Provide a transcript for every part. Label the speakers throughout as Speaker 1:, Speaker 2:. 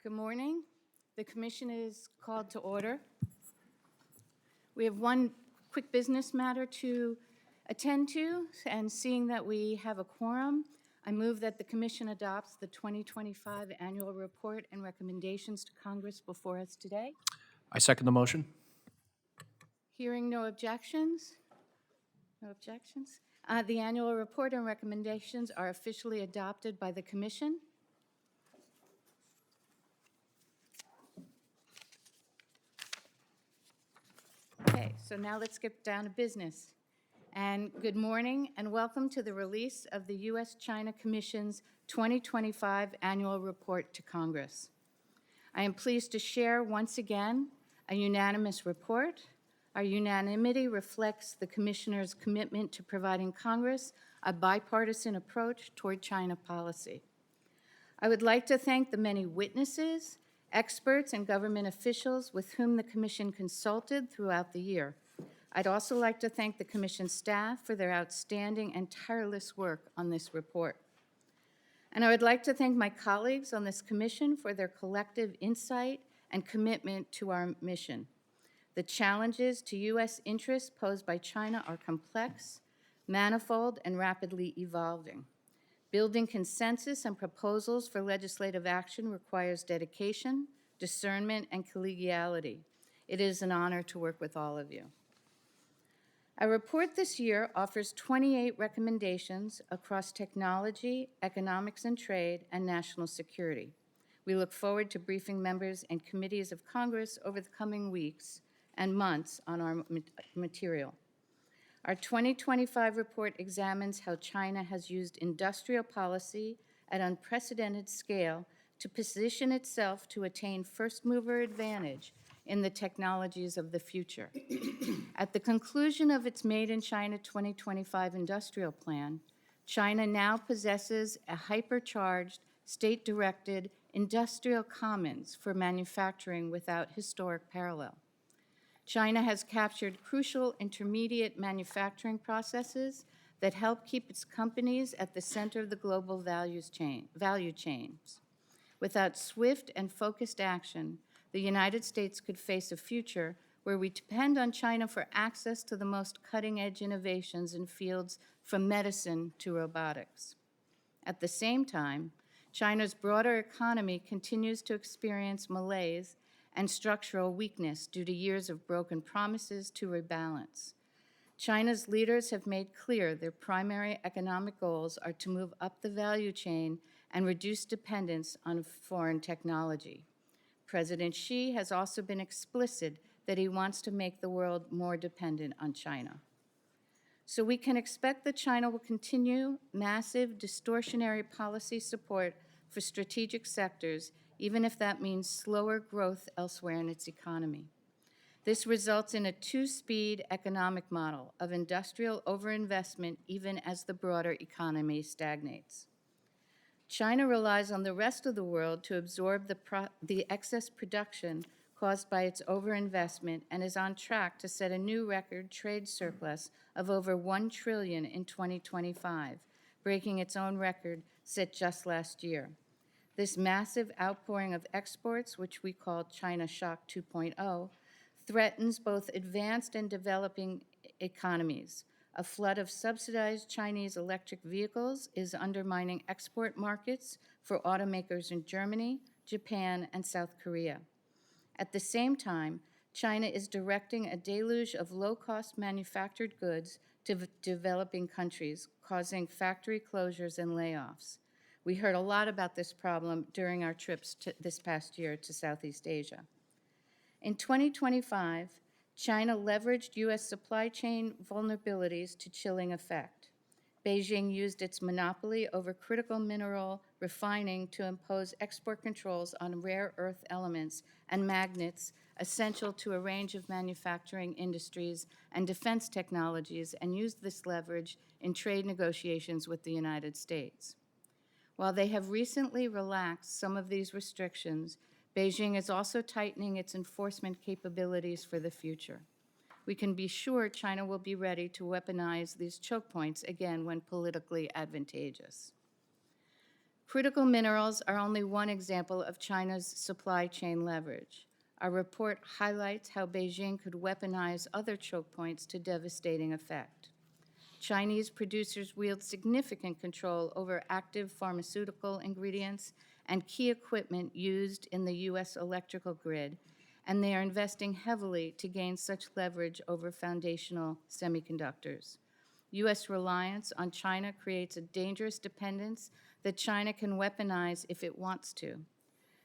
Speaker 1: Good morning. The commission is called to order. We have one quick business matter to attend to, and seeing that we have a quorum, I move that the commission adopts the 2025 annual report and recommendations to Congress before us today.
Speaker 2: I second the motion.
Speaker 1: Hearing no objections? No objections? The annual report and recommendations are officially adopted by the commission. Okay, so now let's get down to business. And good morning and welcome to the release of the U.S.-China Commission's 2025 Annual Report to Congress. I am pleased to share once again a unanimous report. Our unanimity reflects the Commissioner's commitment to providing Congress a bipartisan approach toward China policy. I would like to thank the many witnesses, experts, and government officials with whom the Commission consulted throughout the year. I'd also like to thank the Commission staff for their outstanding and tireless work on this report. And I would like to thank my colleagues on this Commission for their collective insight and commitment to our mission. The challenges to U.S. interests posed by China are complex, manifold, and rapidly evolving. Building consensus and proposals for legislative action requires dedication, discernment, and collegiality. It is an honor to work with all of you. Our report this year offers 28 recommendations across technology, economics and trade, and national security. We look forward to briefing members and committees of Congress over the coming weeks and months on our material. Our 2025 report examines how China has used industrial policy at unprecedented scale to position itself to attain first-mover advantage in the technologies of the future. At the conclusion of its Made in China 2025 industrial plan, China now possesses a hypercharged, state-directed industrial commons for manufacturing without historic parallel. China has captured crucial intermediate manufacturing processes that help keep its companies at the center of the global value chains. Without swift and focused action, the United States could face a future where we depend on China for access to the most cutting-edge innovations in fields from medicine to robotics. At the same time, China's broader economy continues to experience malaise and structural weakness due to years of broken promises to rebalance. China's leaders have made clear their primary economic goals are to move up the value chain and reduce dependence on foreign technology. President Xi has also been explicit that he wants to make the world more dependent on China. So we can expect that China will continue massive distortionary policy support for strategic sectors, even if that means slower growth elsewhere in its economy. This results in a two-speed economic model of industrial overinvestment even as the broader economy stagnates. China relies on the rest of the world to absorb the excess production caused by its overinvestment and is on track to set a new record trade surplus of over $1 trillion in 2025, breaking its own record set just last year. This massive outpouring of exports, which we call China Shock 2.0, threatens both advanced and developing economies. A flood of subsidized Chinese electric vehicles is undermining export markets for automakers in Germany, Japan, and South Korea. At the same time, China is directing a deluge of low-cost manufactured goods to developing countries, causing factory closures and layoffs. We heard a lot about this problem during our trips this past year to Southeast Asia. In 2025, China leveraged U.S. supply chain vulnerabilities to chilling effect. Beijing used its monopoly over critical mineral refining to impose export controls on rare earth elements and magnets essential to a range of manufacturing industries and defense technologies, and used this leverage in trade negotiations with the United States. While they have recently relaxed some of these restrictions, Beijing is also tightening its enforcement capabilities for the future. We can be sure China will be ready to weaponize these choke points again when politically advantageous. Critical minerals are only one example of China's supply chain leverage. Our report highlights how Beijing could weaponize other choke points to devastating effect. Chinese producers wield significant control over active pharmaceutical ingredients and key equipment used in the U.S. electrical grid, and they are investing heavily to gain such leverage over foundational semiconductors. U.S. reliance on China creates a dangerous dependence that China can weaponize if it wants to.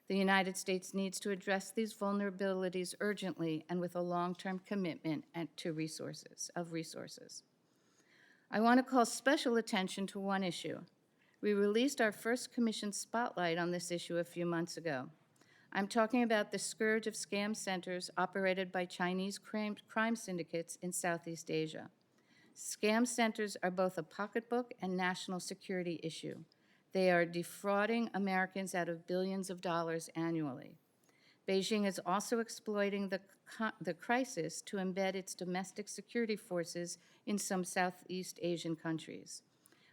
Speaker 1: The United States needs to address these vulnerabilities urgently and with a long-term commitment to resources. I want to call special attention to one issue. We released our first commission spotlight on this issue a few months ago. I'm talking about the scourge of scam centers operated by Chinese crime syndicates in Southeast Asia. Scam centers are both a pocketbook and national security issue. They are defrauding Americans out of billions of dollars annually. Beijing is also exploiting the crisis to embed its domestic security forces in some Southeast Asian countries.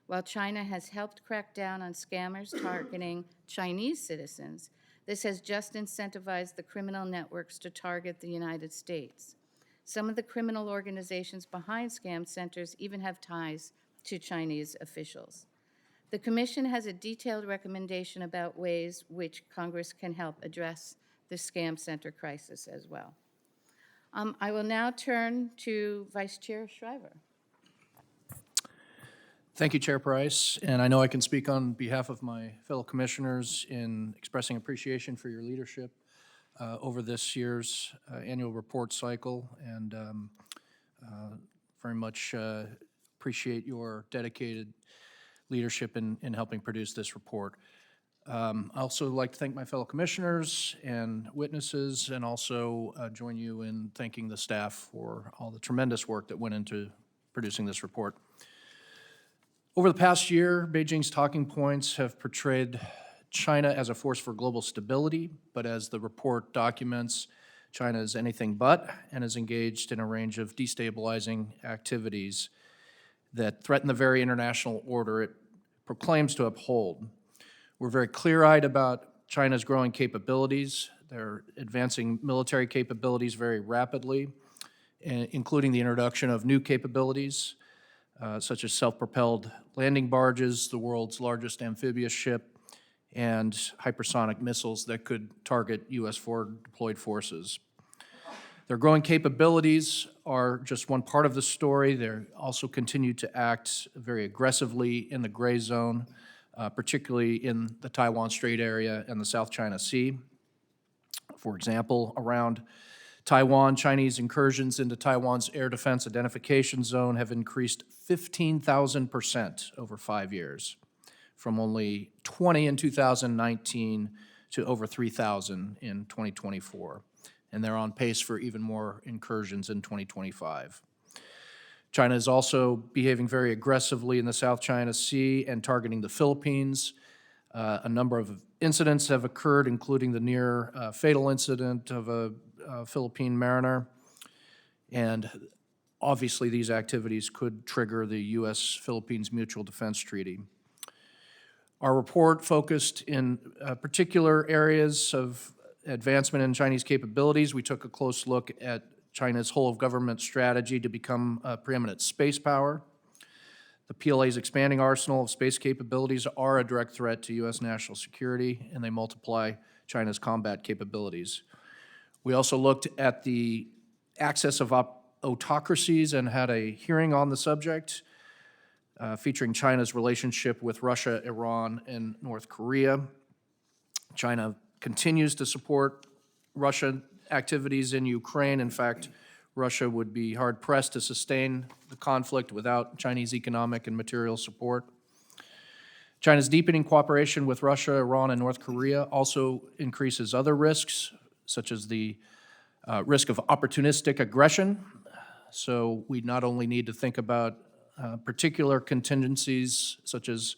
Speaker 1: While China has helped crack down on scammers targeting Chinese citizens, this has just incentivized the criminal networks to target the United States. Some of the criminal organizations behind scam centers even have ties to Chinese officials. The Commission has a detailed recommendation about ways which Congress can help address the scam center crisis as well. I will now turn to Vice Chair Schriver.
Speaker 2: Thank you, Chair Price, and I know I can speak on behalf of my fellow commissioners in expressing appreciation for your leadership over this year's annual report cycle, and very much appreciate your dedicated leadership in helping produce this report. I also like to thank my fellow commissioners and witnesses, and also join you in thanking the staff for all the tremendous work that went into producing this report. Over the past year, Beijing's talking points have portrayed China as a force for global stability, but as the report documents, China is anything but, and is engaged in a range of destabilizing activities that threaten the very international order it proclaims to uphold. We're very clear-eyed about China's growing capabilities. They're advancing military capabilities very rapidly, including the introduction of new capabilities, such as self-propelled landing barges, the world's largest amphibious ship, and hypersonic missiles that could target U.S. forward-deployed forces. Their growing capabilities are just one part of the story. They also continue to act very aggressively in the gray zone, particularly in the Taiwan Strait area and the South China Sea. For example, around Taiwan, Chinese incursions into Taiwan's air defense identification zone have increased 15,000% over 5 years, from only 20 in 2019 to over 3,000 in 2024. And they're on pace for even more incursions in 2025. China is also behaving very aggressively in the South China Sea and targeting the Philippines. A number of incidents have occurred, including the near fatal incident of a Philippine mariner. And obviously, these activities could trigger the U.S.-Philippines Mutual Defense Treaty. Our report focused in particular areas of advancement in Chinese capabilities. We took a close look at China's whole-of-government strategy to become a preeminent space power. The PLA's expanding arsenal of space capabilities are a direct threat to U.S. national security, and they multiply China's combat capabilities. We also looked at the access of autocracies and had a hearing on the subject, featuring China's relationship with Russia, Iran, and North Korea. China continues to support Russian activities in Ukraine. In fact, Russia would be hard-pressed to sustain the conflict without Chinese economic and material support. China's deepening cooperation with Russia, Iran, and North Korea also increases other risks, such as the risk of opportunistic aggression. So we not only need to think about particular contingencies, such as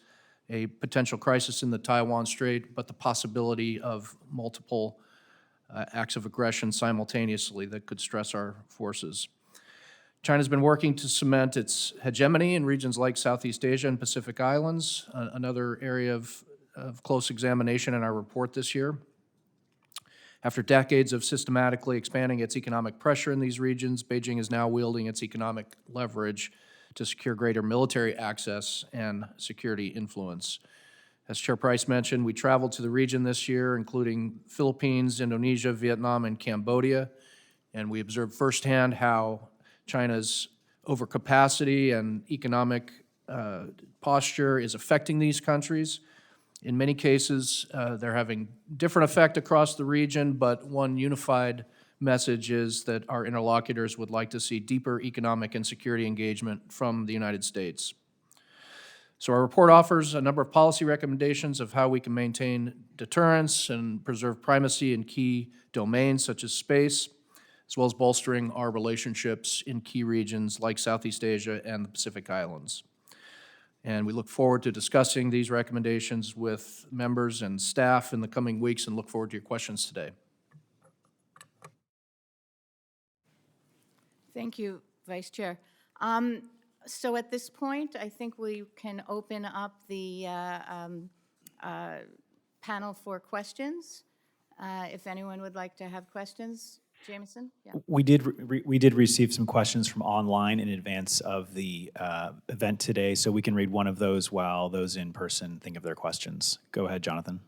Speaker 2: a potential crisis in the Taiwan Strait, but the possibility of multiple acts of aggression simultaneously that could stress our forces. China's been working to cement its hegemony in regions like Southeast Asia and Pacific Islands, another area of of close examination in our report this year. After decades of systematically expanding its economic pressure in these regions, Beijing is now wielding its economic leverage to secure greater military access and security influence. As Chair Price mentioned, we traveled to the region this year, including Philippines, Indonesia, Vietnam, and Cambodia, and we observed firsthand how China's overcapacity and economic posture is affecting these countries. In many cases, they're having different effect across the region, but one unified message is that our interlocutors would like to see deeper economic and security engagement from the United States. So our report offers a number of policy recommendations of how we can maintain deterrence and preserve primacy in key domains such as space, as well as bolstering our relationships in key regions like Southeast Asia and the Pacific Islands. And we look forward to discussing these recommendations with members and staff in the coming weeks and look forward to your questions today.
Speaker 1: Thank you, Vice Chair. So at this point, I think we can open up the panel for questions. If anyone would like to have questions. Jameson? Yeah.
Speaker 3: We did receive some questions from online in advance of the event today, so we can read one of those while those in person think of their questions. Go ahead, Jonathan.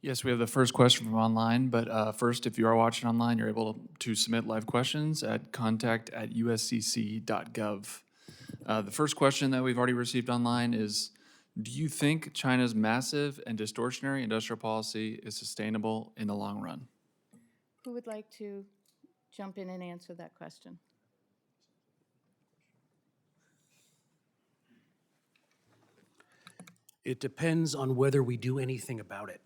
Speaker 4: Yes, we have the first question from online, but first, if you are watching online, you're able to submit live questions at contact@uscc.gov. The first question that we've already received online is, do you think China's massive and distortionary industrial policy is sustainable in the long run?
Speaker 1: Who would like to jump in and answer that question?
Speaker 5: It depends on whether we do anything about it.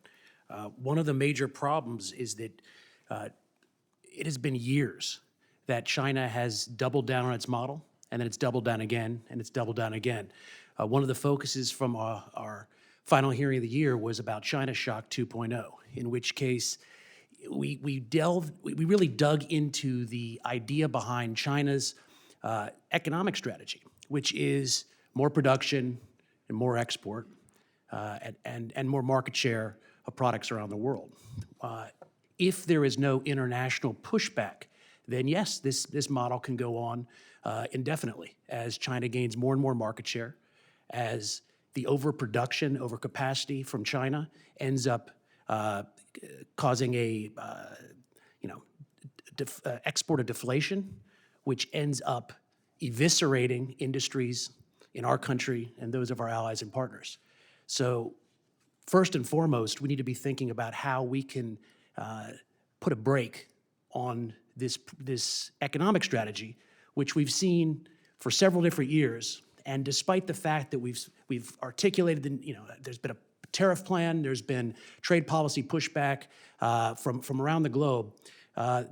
Speaker 5: One of the major problems is that it has been years that China has doubled down on its model, and then it's doubled down again, and it's doubled down again. One of the focuses from our final hearing of the year was about China Shock 2.0, in which case we really dug into the idea behind China's economic strategy, which is more production and more export and more market share of products around the world. If there is no international pushback, then yes, this model can go on indefinitely as China gains more and more market share, as the overproduction, overcapacity from China ends up causing a export of deflation, which ends up eviscerating industries in our country and those of our allies and partners. So first and foremost, we need to be thinking about how we can put a brake on this economic strategy, which we've seen for several different years. And despite the fact that we've articulated, there's been a tariff plan, there's been trade policy pushback from around the globe,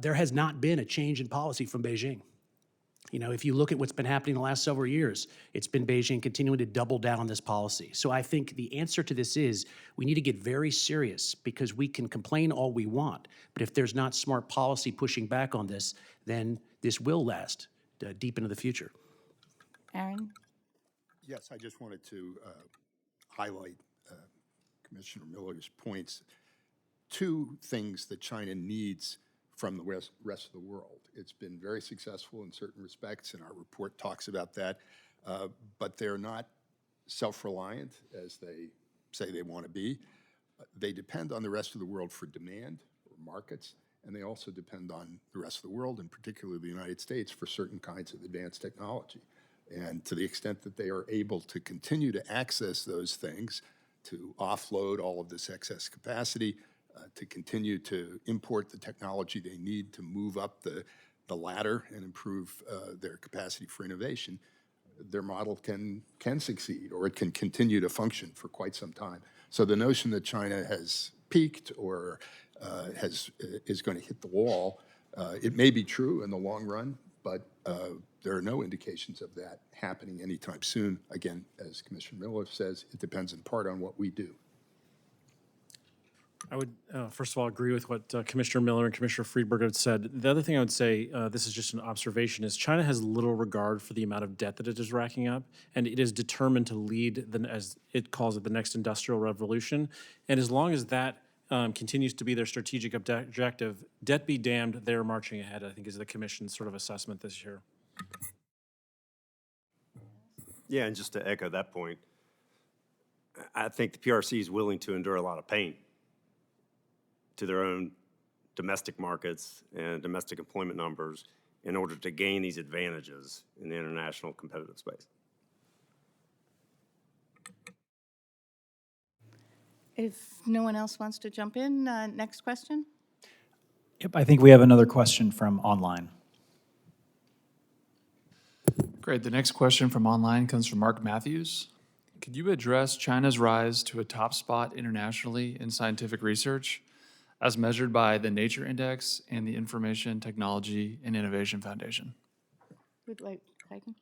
Speaker 5: there has not been a change in policy from Beijing. If you look at what's been happening the last several years, it's been Beijing continuing to double down on this policy. So I think the answer to this is we need to get very serious, because we can complain all we want, but if there's not smart policy pushing back on this, then this will last deep into the future.
Speaker 1: Aaron?
Speaker 6: Yes, I just wanted to highlight Commissioner Miller's points. Two things that China needs from the rest of the world. It's been very successful in certain respects, and our report talks about that, but they're not self-reliant as they say they want to be. They depend on the rest of the world for demand or markets, and they also depend on the rest of the world, and particularly the United States, for certain kinds of advanced technology. And to the extent that they are able to continue to access those things, to offload all of this excess capacity, to continue to import the technology they need to move up the ladder and improve their capacity for innovation, their model can succeed, or it can continue to function for quite some time. So the notion that China has peaked or is going to hit the wall, it may be true in the long run, but there are no indications of that happening anytime soon. Again, as Commissioner Miller says, it depends in part on what we do.
Speaker 7: I would, first of all, agree with what Commissioner Miller and Commissioner Friedberg had said. The other thing I would say, this is just an observation, is China has little regard for the amount of debt that it is racking up, and it is determined to lead, as it calls it, the next industrial revolution. And as long as that continues to be their strategic objective, debt be damned, they're marching ahead, I think, is the Commission's sort of assessment this year.
Speaker 8: Yeah, and just to echo that point, I think the PRC is willing to endure a lot of pain to their own domestic markets and domestic employment numbers in order to gain these advantages in the international competitive space.
Speaker 1: If no one else wants to jump in, next question?
Speaker 3: Yep, I think we have another question from online.
Speaker 4: Great. The next question from online comes from Mark Matthews. Could you address China's rise to a top spot internationally in scientific research, as measured by the Nature Index and the Information Technology and Innovation Foundation?
Speaker 1: Would like, Hagen?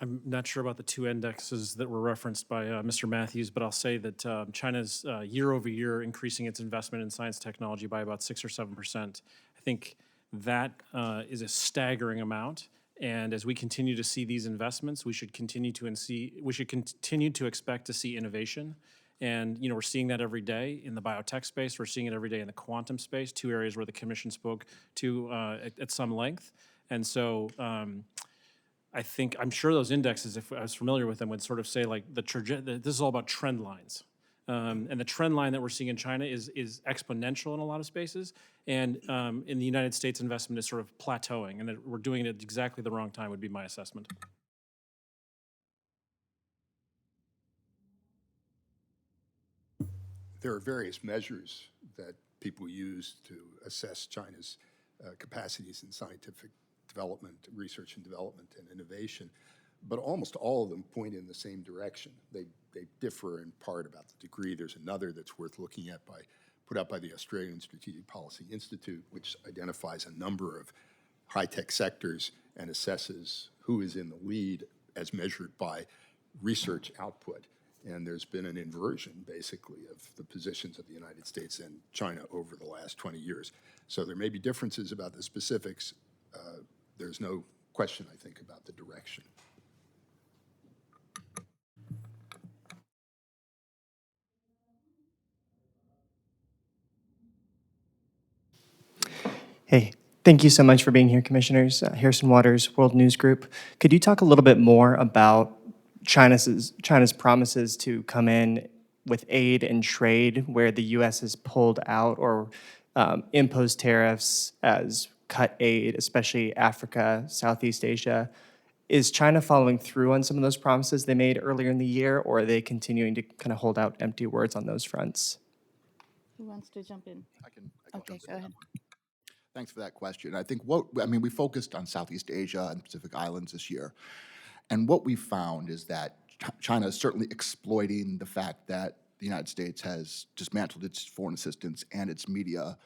Speaker 7: I'm not sure about the two indexes that were referenced by Mr. Matthews, but I'll say that China's year over year increasing its investment in science technology by about 6 or 7%. I think that is a staggering amount. And as we continue to see these investments, we should continue to expect to see innovation. And we're seeing that every day in the biotech space. We're seeing it every day in the quantum space, two areas where the Commission spoke to at some length. And so I'm sure those indexes, if I was familiar with them, would sort of say like this is all about trend lines. And the trend line that we're seeing in China is exponential in a lot of spaces. And in the United States, investment is sort of plateauing, and that we're doing it at exactly the wrong time would be my assessment.
Speaker 6: There are various measures that people use to assess China's capacities in scientific development, research and development, and innovation, but almost all of them point in the same direction. They differ in part about the degree. There's another that's worth looking at put out by the Australian Strategic Policy Institute, which identifies a number of high-tech sectors and assesses who is in the lead as measured by research output. And there's been an inversion, basically, of the positions of the United States and China over the last 20 years. So there may be differences about the specifics. There's no question, I think, about the direction.
Speaker 9: Hey, thank you so much for being here, Commissioners. Harrison Waters, World News Group. Could you talk a little bit more about China's promises to come in with aid and trade, where the U.S. has pulled out or imposed tariffs as cut aid, especially Africa, Southeast Asia? Is China following through on some of those promises they made earlier in the year, or are they continuing to kind of hold out empty words on those fronts?
Speaker 1: Who wants to jump in?
Speaker 10: I can
Speaker 1: Okay,
Speaker 10: jump
Speaker 1: go
Speaker 10: in.
Speaker 1: ahead.
Speaker 10: Thanks for that question. I think we focused on Southeast Asia and Pacific Islands this year. And what we found is that China is certainly exploiting the fact that the United States has dismantled its foreign assistance and its media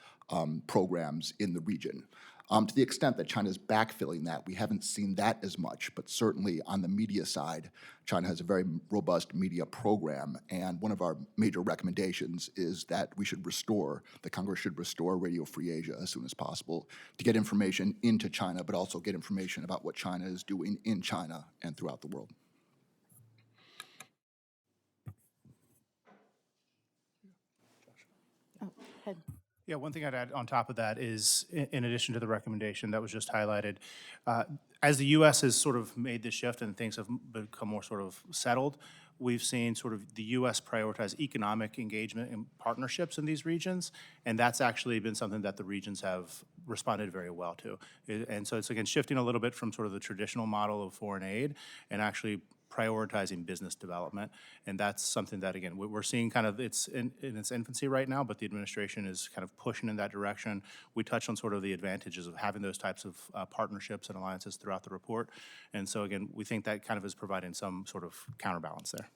Speaker 10: programs in the region. To the extent that China is backfilling that, we haven't seen that as much, but certainly on the media side, China has a very robust media program, and one of our major recommendations is that the Congress should restore Radio Free Asia as soon as possible to get information into China, but also get information about what China is doing in China and throughout the world.
Speaker 1: Oh, head.
Speaker 11: Yeah, one thing I'd add on top of that is, in addition to the recommendation that was just highlighted, as the U.S. has sort of made this shift and things have become more sort of settled, we've seen sort of the U.S. prioritize economic engagement and partnerships in these regions, and that's actually been something that the regions have responded very well to. And so it's, again, shifting a little bit from sort of the traditional model of foreign aid and actually prioritizing business development. And that's something that, again, we're seeing kind of it's in its infancy right now, but the administration is kind of pushing in that direction. We touched on sort of the advantages of having those types of partnerships and alliances throughout the report. And so, again, we think that kind of is providing some sort of counterbalance there.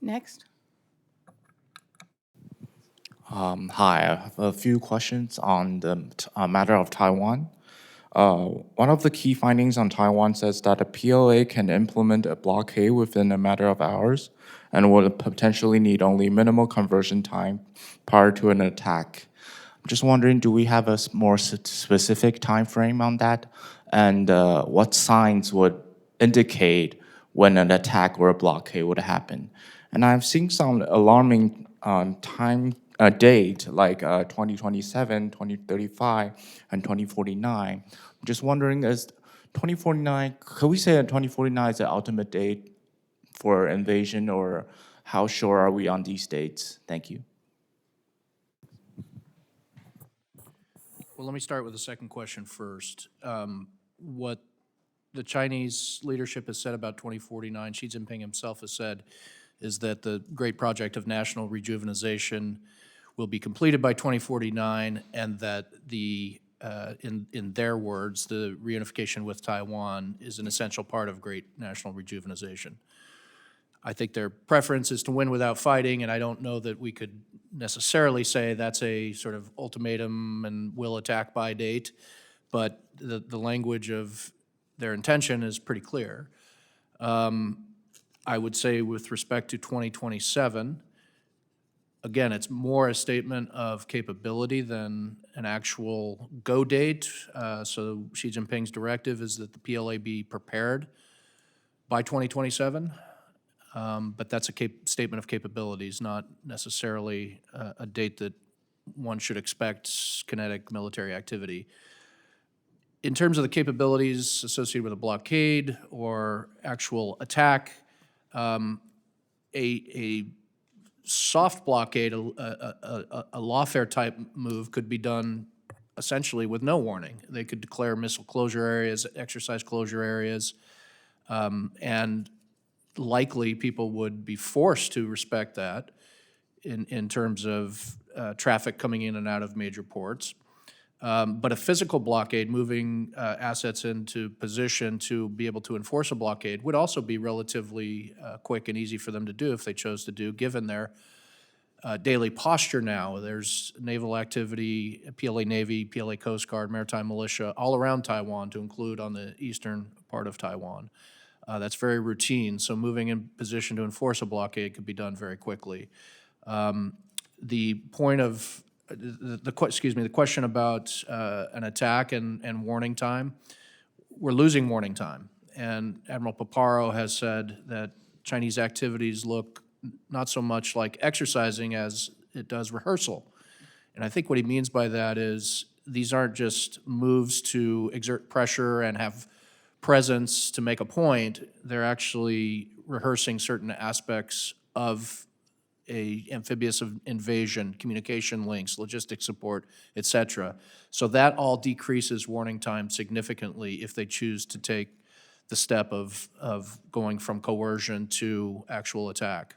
Speaker 1: Next.
Speaker 12: Hi, I have a few questions on the matter of Taiwan. One of the key findings on Taiwan says that a PLA can implement a blockade within a matter of hours and will potentially need only minimal conversion time prior to an attack. I'm just wondering, do we have a more specific time frame on that? And what signs would indicate when an attack or a blockade would happen? And I've seen some alarming date like 2027, 2035, and 2049. I'm just wondering, is 2049, could we say that 2049 is the ultimate date for invasion, or how sure are we on these dates? Thank you.
Speaker 2: Well, let me start with the second question first. What the Chinese leadership has said about 2049, Xi Jinping himself has said, is that the great project of national rejuvenization will be completed by 2049, and that the, in their words, the reunification with Taiwan is an essential part of great national rejuvenization. I think their preference is to win without fighting, and I don't know that we could necessarily say that's a sort of ultimatum and will attack by date, but the language of their intention is pretty clear. I would say with respect to 2027, again, it's more a statement of capability than an actual go date. So Xi Jinping's directive is that the PLA be prepared by 2027. But that's a statement of capabilities, not necessarily a date that one should expect kinetic military activity. In terms of the capabilities associated with a blockade or actual attack, a soft blockade, a lawfare type move could be done essentially with no warning. They could declare missile closure areas, exercise closure areas, and likely people would be forced to respect that in terms of traffic coming in and out of major ports. But a physical blockade, moving assets into position to be able to enforce a blockade, would also be relatively quick and easy for them to do if they chose to do, given their daily posture now. There's naval activity, PLA Navy, PLA Coast Guard, maritime militia, all around Taiwan, to include on the eastern part of Taiwan. That's very routine, so moving in position to enforce a blockade could be done very quickly. The point of, the question about an attack and warning time, we're losing warning time. And Admiral Paparo has said that Chinese activities look not so much like exercising as it does rehearsal. And I think what he means by that is these aren't just moves to exert pressure and have presence to make a point. They're actually rehearsing certain aspects of a amphibious invasion, communication links, logistic support, et cetera. So that all decreases warning time significantly if they choose to take the step of going from coercion to actual attack.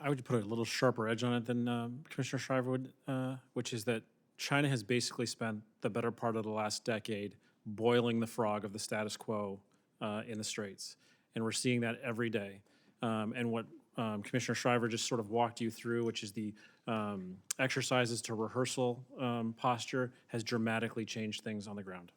Speaker 7: I would put a little sharper edge on it than Commissioner Schriver would, which is that China has basically spent the better part of the last decade boiling the frog of the status quo in the Straits. And we're seeing that every day. And what Commissioner Schriver just sort of walked you through, which is the exercises to rehearsal posture, has dramatically changed things on the ground.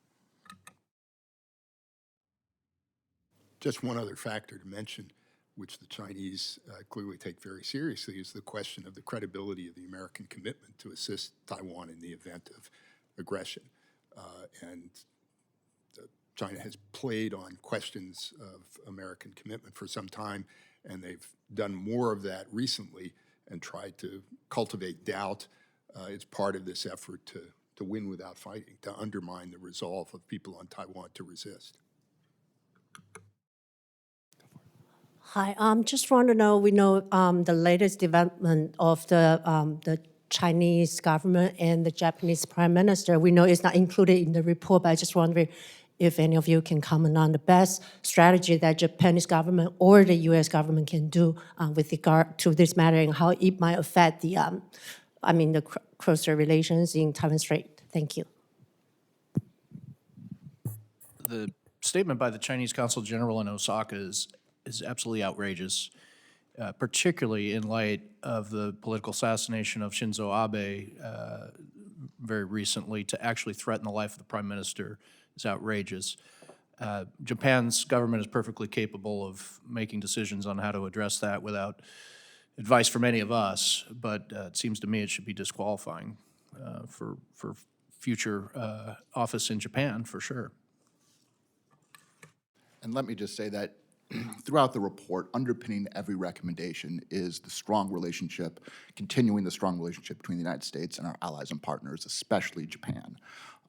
Speaker 6: Just one other factor to mention, which the Chinese clearly take very seriously, is the question of the credibility of the American commitment to assist Taiwan in the event of aggression. And China has played on questions of American commitment for some time, and they've done more of that recently and tried to cultivate doubt. It's part of this effort to win without fighting, to undermine the resolve of people on Taiwan to resist.
Speaker 13: Hi, just want to know, we know the latest development of the Chinese government and the Japanese Prime Minister. We know it's not included in the report, but I just wondering if any of you can comment on the best strategy that Japanese government or the U.S. government can do with regard to this matter and how it might affect the, the cross-strait relations in Taiwan Strait. Thank you.
Speaker 2: The statement by the Chinese Consul General in Osaka is absolutely outrageous, particularly in light of the political assassination of Shinzo Abe very recently to actually threaten the life of the Prime Minister is outrageous. Japan's government is perfectly capable of making decisions on how to address that without advice from any of us, but it seems to me it should be disqualifying for future office in Japan, for sure.
Speaker 10: And let me just say that throughout the report, underpinning every recommendation is the strong relationship, continuing the strong relationship between the United States and our allies and partners, especially Japan,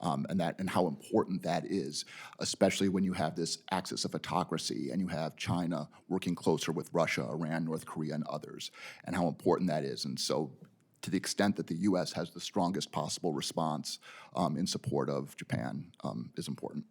Speaker 10: and how important that is, especially when you have this axis of autocracy and you have China working closer with Russia, Iran, North Korea, and others, and how important that is. And so, to the extent that the U.S. has the strongest possible response in support of Japan is important.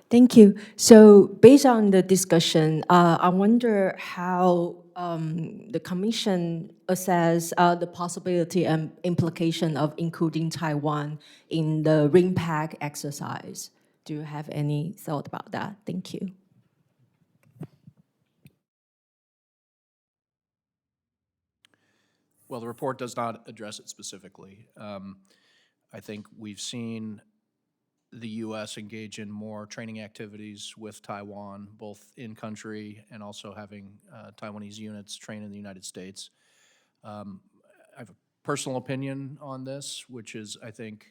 Speaker 14: Thank you. So based on the discussion, I wonder how the Commission assess the possibility and implication of including Taiwan in the RIMPAC exercise. Do you have any thought about that? Thank you.
Speaker 2: Well, the report does not address it specifically. I think we've seen the U.S. engage in more training activities with Taiwan, both in country and also having Taiwanese units train in the United States. I have a personal opinion on this, which is I think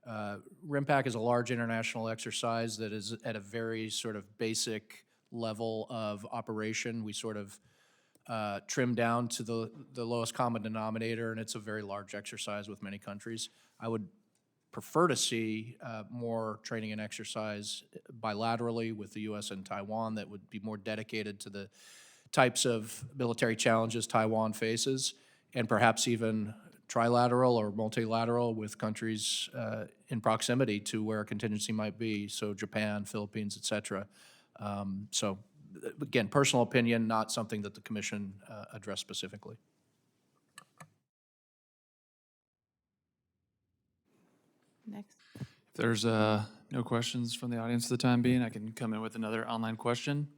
Speaker 2: RIMPAC is a large international exercise that is at a very sort of basic level of operation. We sort of trim down to the lowest common denominator, and it's a very large exercise with many countries. I would prefer to see more training and exercise bilaterally with the U.S. and Taiwan that would be more dedicated to the types of military challenges Taiwan faces, and perhaps even trilateral or multilateral with countries in proximity to where a contingency might be, so Japan, Philippines, et cetera. So again, personal opinion, not something that the Commission addressed specifically.
Speaker 1: Next.
Speaker 4: If there's no questions from the audience for the time being, I can come in with another online question.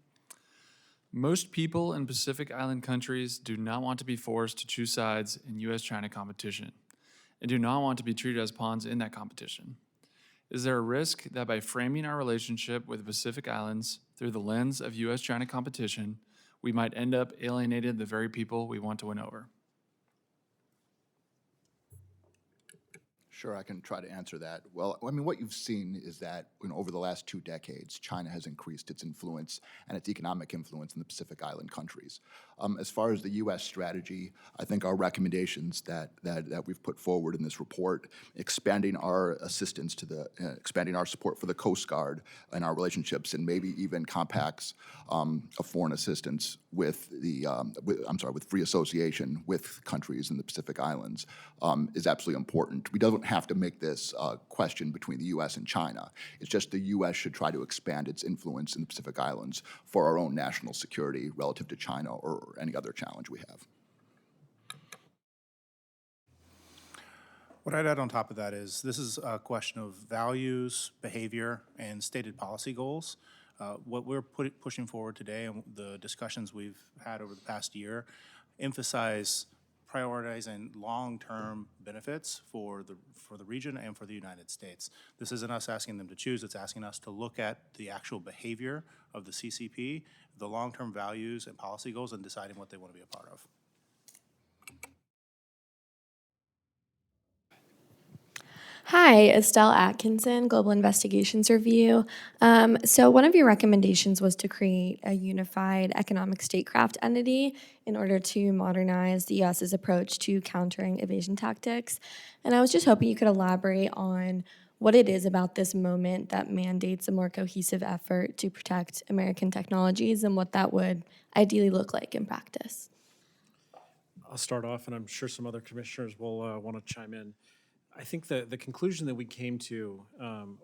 Speaker 4: Most people in Pacific Island countries do not want to be forced to choose sides in U.S.-China competition and do not want to be treated as pawns in that competition. Is there a risk that by framing our relationship with the Pacific Islands through the lens of U.S.-China competition, we might end up alienating the very people we want to win over?
Speaker 10: Sure, I can try to answer that. Well, I mean, what you've seen is that over the last 2 decades, China has increased its influence and its economic influence in the Pacific Island countries. As far as the U.S. strategy, I think our recommendations that we've put forward in this report, expanding our assistance to expanding our support for the Coast Guard and our relationships, and maybe even compacts of foreign assistance with with free association with countries in the Pacific Islands is absolutely important. We don't have to make this question between the U.S. and China. It's just the U.S. should try to expand its influence in the Pacific Islands for our own national security relative to China or any other challenge we have.
Speaker 11: What I'd add on top of that is this is a question of values, behavior, and stated policy goals. What we're pushing forward today and the discussions we've had over the past year emphasize prioritizing long-term benefits for the region and for the United States. This isn't us asking them to choose, it's asking us to look at the actual behavior of the CCP, the long-term values and policy goals, and deciding what they want to be a part of.
Speaker 15: Hi, Estelle Atkinson, Global Investigations Review. So one of your recommendations was to create a unified economic statecraft entity in order to modernize the U.S.'s approach to countering evasion tactics. And I was just hoping you could elaborate on what it is about this moment that mandates a more cohesive effort to protect American technologies and what that would ideally look like in practice.
Speaker 7: I'll start off, and I'm sure some other commissioners will want to chime in. I think the conclusion that we came to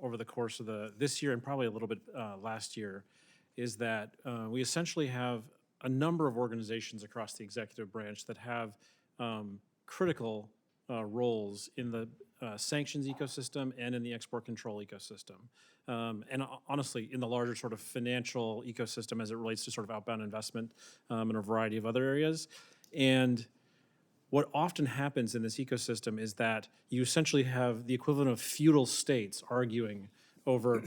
Speaker 7: over the course of this year and probably a little bit last year is that we essentially have a number of organizations across the executive branch that have critical roles in the sanctions ecosystem and in the export control ecosystem. And honestly, in the larger sort of financial ecosystem as it relates to sort of outbound investment and a variety of other areas. And what often happens in this ecosystem is that you essentially have the equivalent of feudal states arguing over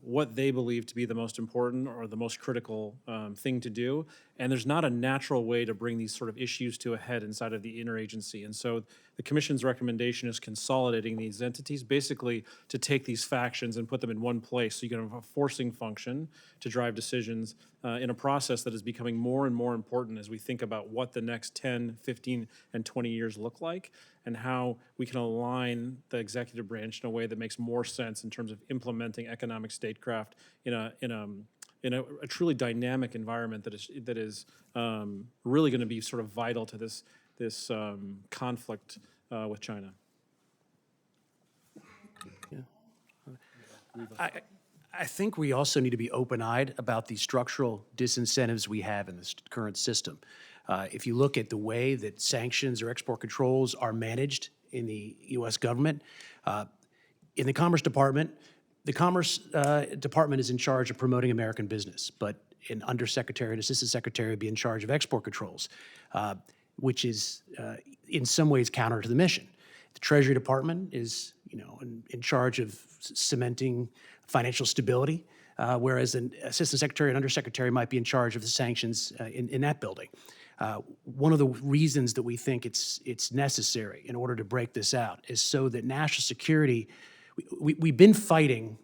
Speaker 7: what they believe to be the most important or the most critical thing to do. And there's not a natural way to bring these sort of issues to a head inside of the interagency. And so the Commission's recommendation is consolidating these entities, basically to take these factions and put them in one place so you can have a forcing function to drive decisions in a process that is becoming more and more important as we think about what the next 10, 15, and 20 years look like, and how we can align the executive branch in a way that makes more sense in terms of implementing economic statecraft in a truly dynamic environment that is really going to be sort of vital to this conflict with China.
Speaker 5: I think we also need to be open-eyed about the structural disincentives we have in this current system. If you look at the way that sanctions or export controls are managed in the U.S. government, in the Commerce Department is in charge of promoting American business, but an undersecretary and assistant secretary would be in charge of export controls, which is in some ways counter to the mission. The Treasury Department is, in charge of cementing financial stability, whereas an assistant secretary and undersecretary might be in charge of the sanctions in that building. One of the reasons that we think it's necessary in order to break this out is so that national security, we've been fighting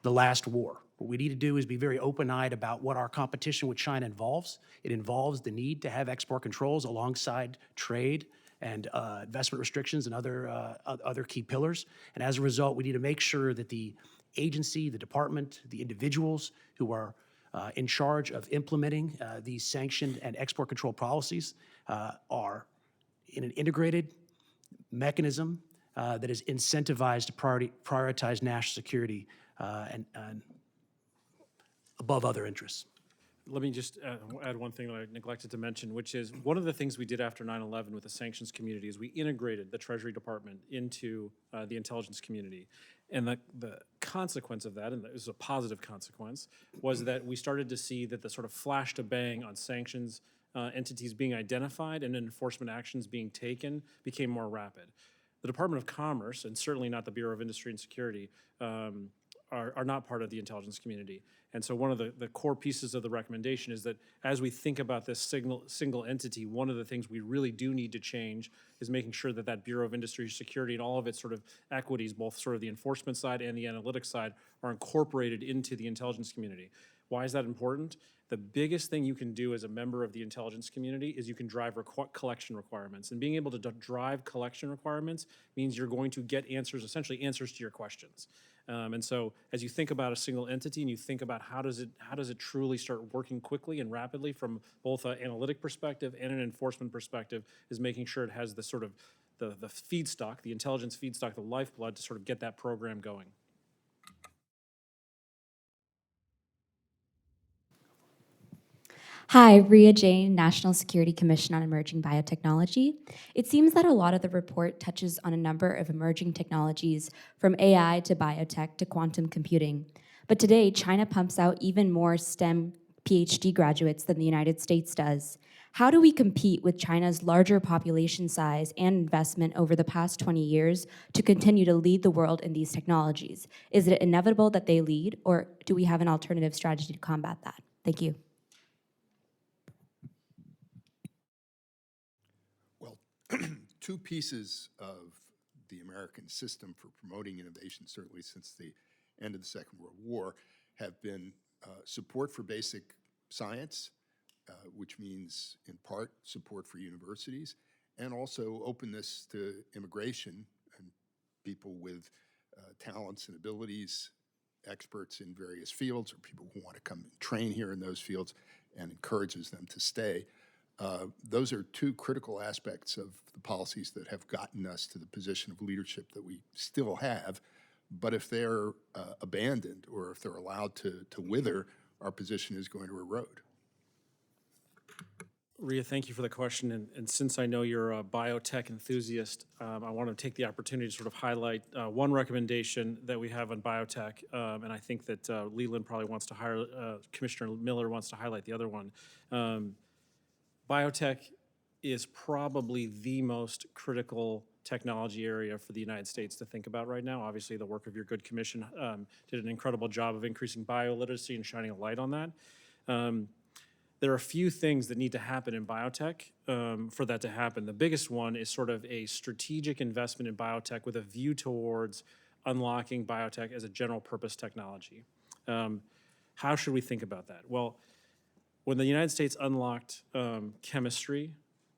Speaker 5: the last war. What we need to do is be very open-eyed about what our competition with China involves. It involves the need to have export controls alongside trade and investment restrictions and other key pillars. And as a result, we need to make sure that the agency, the department, the individuals who are in charge of implementing these sanctioned and export control policies are in an integrated mechanism that is incentivized to prioritize national security and above other interests.
Speaker 7: Let me just add one thing that I neglected to mention, which is one of the things we did after 9/11 with the sanctions community is we integrated the Treasury Department into the intelligence community. And the consequence of that, and it was a positive consequence, was that we started to see that the sort of flash to bang on sanctions entities being identified and enforcement actions being taken became more rapid. The Department of Commerce, and certainly not the Bureau of Industry and Security, are not part of the intelligence community. And so one of the core pieces of the recommendation is that as we think about this single entity, one of the things we really do need to change is making sure that that Bureau of Industry and Security and all of its sort of equities, both sort of the enforcement side and the analytics side, are incorporated into the intelligence community. Why is that important? The biggest thing you can do as a member of the intelligence community is you can drive collection requirements. And being able to drive collection requirements means you're going to get answers, essentially answers to your questions. And so as you think about a single entity and you think about how does it truly start working quickly and rapidly from both an analytic perspective and an enforcement perspective, is making sure it has the sort of the feedstock, the intelligence feedstock, the lifeblood to sort of get that program going.
Speaker 16: Hi, Rhea Jain, National Security Commission on Emerging Biotechnology. It seems that a lot of the report touches on a number of emerging technologies, from AI to biotech to quantum computing. But today, China pumps out even more STEM PhD graduates than the United States does. How do we compete with China's larger population size and investment over the past 20 years to continue to lead the world in these technologies? Is it inevitable that they lead, or do we have an alternative strategy to combat that? Thank you.
Speaker 6: Two pieces of the American system for promoting innovation, certainly since the end of the Second World War, have been support for basic science, which means in part support for universities, and also openness to immigration and people with talents and abilities, experts in various fields, or people who want to come and train here in those fields, and encourages them to stay. Those are two critical aspects of the policies that have gotten us to the position of leadership that we still have. But if they're abandoned or if they're allowed to wither, our position is going to erode.
Speaker 7: Rhea, thank you for the question. And since I know you're a biotech enthusiast, I want to take the opportunity to sort of highlight one recommendation that we have on biotech. And I think that Leland probably wants to Commissioner Miller wants to highlight the other one. Biotech is probably the most critical technology area for the United States to think about right now. Obviously, the work of your good commission did an incredible job of increasing bioliteracy and shining a light on that. There are a few things that need to happen in biotech for that to happen. The biggest one is sort of a strategic investment in biotech with a view towards unlocking biotech as a general purpose technology. How should we think about that? Well, when the United States unlocked chemistry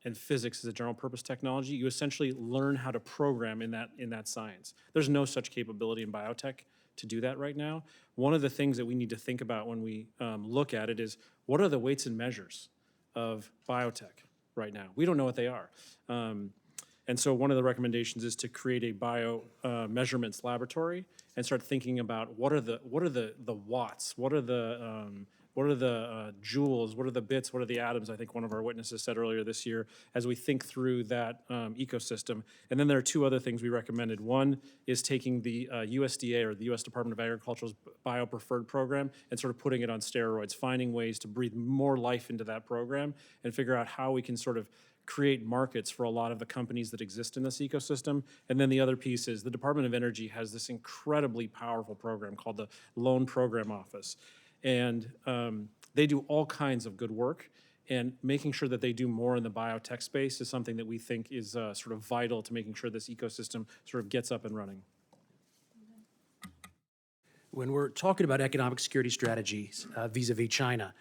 Speaker 7: and physics as a general purpose technology, you essentially learn how to program in that science. There's no such capability in biotech to do that right now. One of the things that we need to think about when we look at it is, what are the weights and measures of biotech right now? We don't know what they are. And so one of the recommendations is to create a bio measurements laboratory and start thinking about what are the watts, what are the joules, what are the bits, what are the atoms, I think one of our witnesses said earlier this year, as we think through that ecosystem. And then there are two other things we recommended. One is taking the USDA, or the U.S. Department of Agriculture's BioPreferred program, and sort of putting it on steroids, finding ways to breathe more life into that program and figure out how we can sort of create markets for a lot of the companies that exist in this ecosystem. And then the other piece is the Department of Energy has this incredibly powerful program called the Loan Program Office. And they do all kinds of good work, and making sure that they do more in the biotech space is something that we think is sort of vital to making sure this ecosystem sort of gets up and running.
Speaker 5: When we're talking about economic security strategies vis-a-vis China,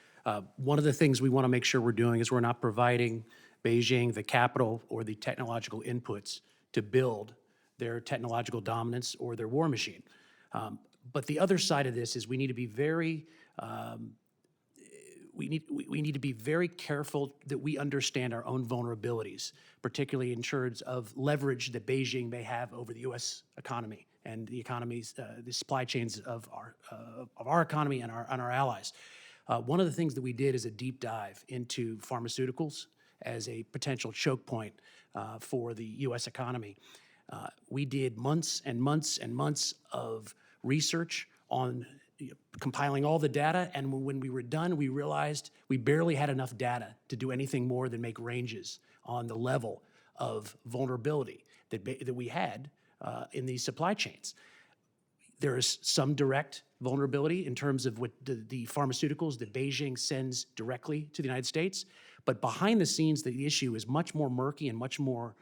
Speaker 5: one of the things we want to make sure we're doing is we're not providing Beijing the capital or the technological inputs to build their technological dominance or their war machine. But the other side of this is we need to be very we need to be very careful that we understand our own vulnerabilities, particularly in terms of leverage that Beijing may have over the U.S. economy and the economies, the supply chains of our economy and our allies. One of the things that we did is a deep dive into pharmaceuticals as a potential choke point for the U.S. economy. We did months and months and months of research on compiling all the data, and when we were done, we realized we barely had enough data to do anything more than make ranges on the level of vulnerability that we had in these supply chains. There is some direct vulnerability in terms of what the pharmaceuticals that Beijing sends directly to the United States, but behind the scenes, the issue is much more murky and much more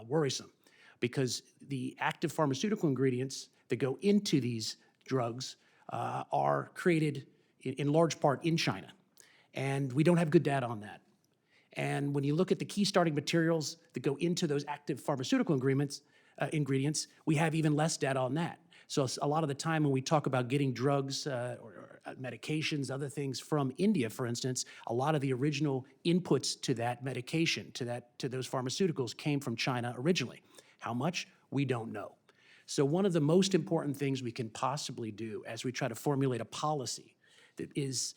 Speaker 5: worrisome, because the active pharmaceutical ingredients that go into these drugs are created in large part in China, and we don't have good data on that. And when you look at the key starting materials that go into those active pharmaceutical ingredients, we have even less data on that. So a lot of the time when we talk about getting drugs or medications, other things from India, for instance, a lot of the original inputs to that medication, to those pharmaceuticals came from China originally. How much? We don't know. So one of the most important things we can possibly do as we try to formulate a policy that is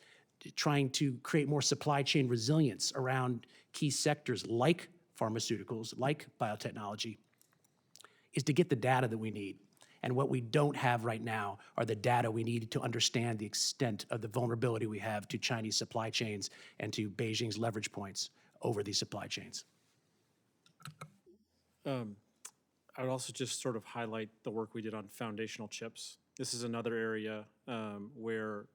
Speaker 5: trying to create more supply chain resilience around key sectors like pharmaceuticals, like biotechnology, is to get the data that we need. And what we don't have right now are the data we need to understand the extent of the vulnerability we have to Chinese supply chains and to Beijing's leverage points over these supply chains.
Speaker 7: I would also just sort of highlight the work we did on foundational chips. This is another area where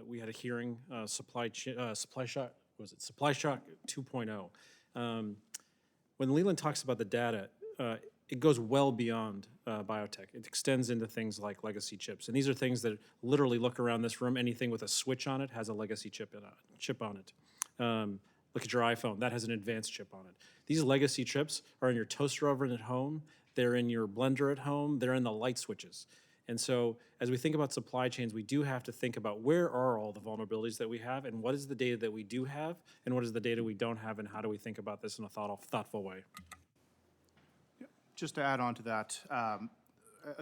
Speaker 7: we had a hearing, Supply Shock 2.0. When Leland talks about the data, it goes well beyond biotech. It extends into things like legacy chips. And these are things that literally look around this room, anything with a switch on it has a legacy chip on it. Look at your iPhone, that has an advanced chip on it. These legacy chips are in your toaster oven at home, they're in your blender at home, they're in the light switches. And so as we think about supply chains, we do have to think about where are all the vulnerabilities that we have, and what is the data that we do have, and what is the data we don't have, and how do we think about this in a thoughtful way?
Speaker 11: Just to add on to that, I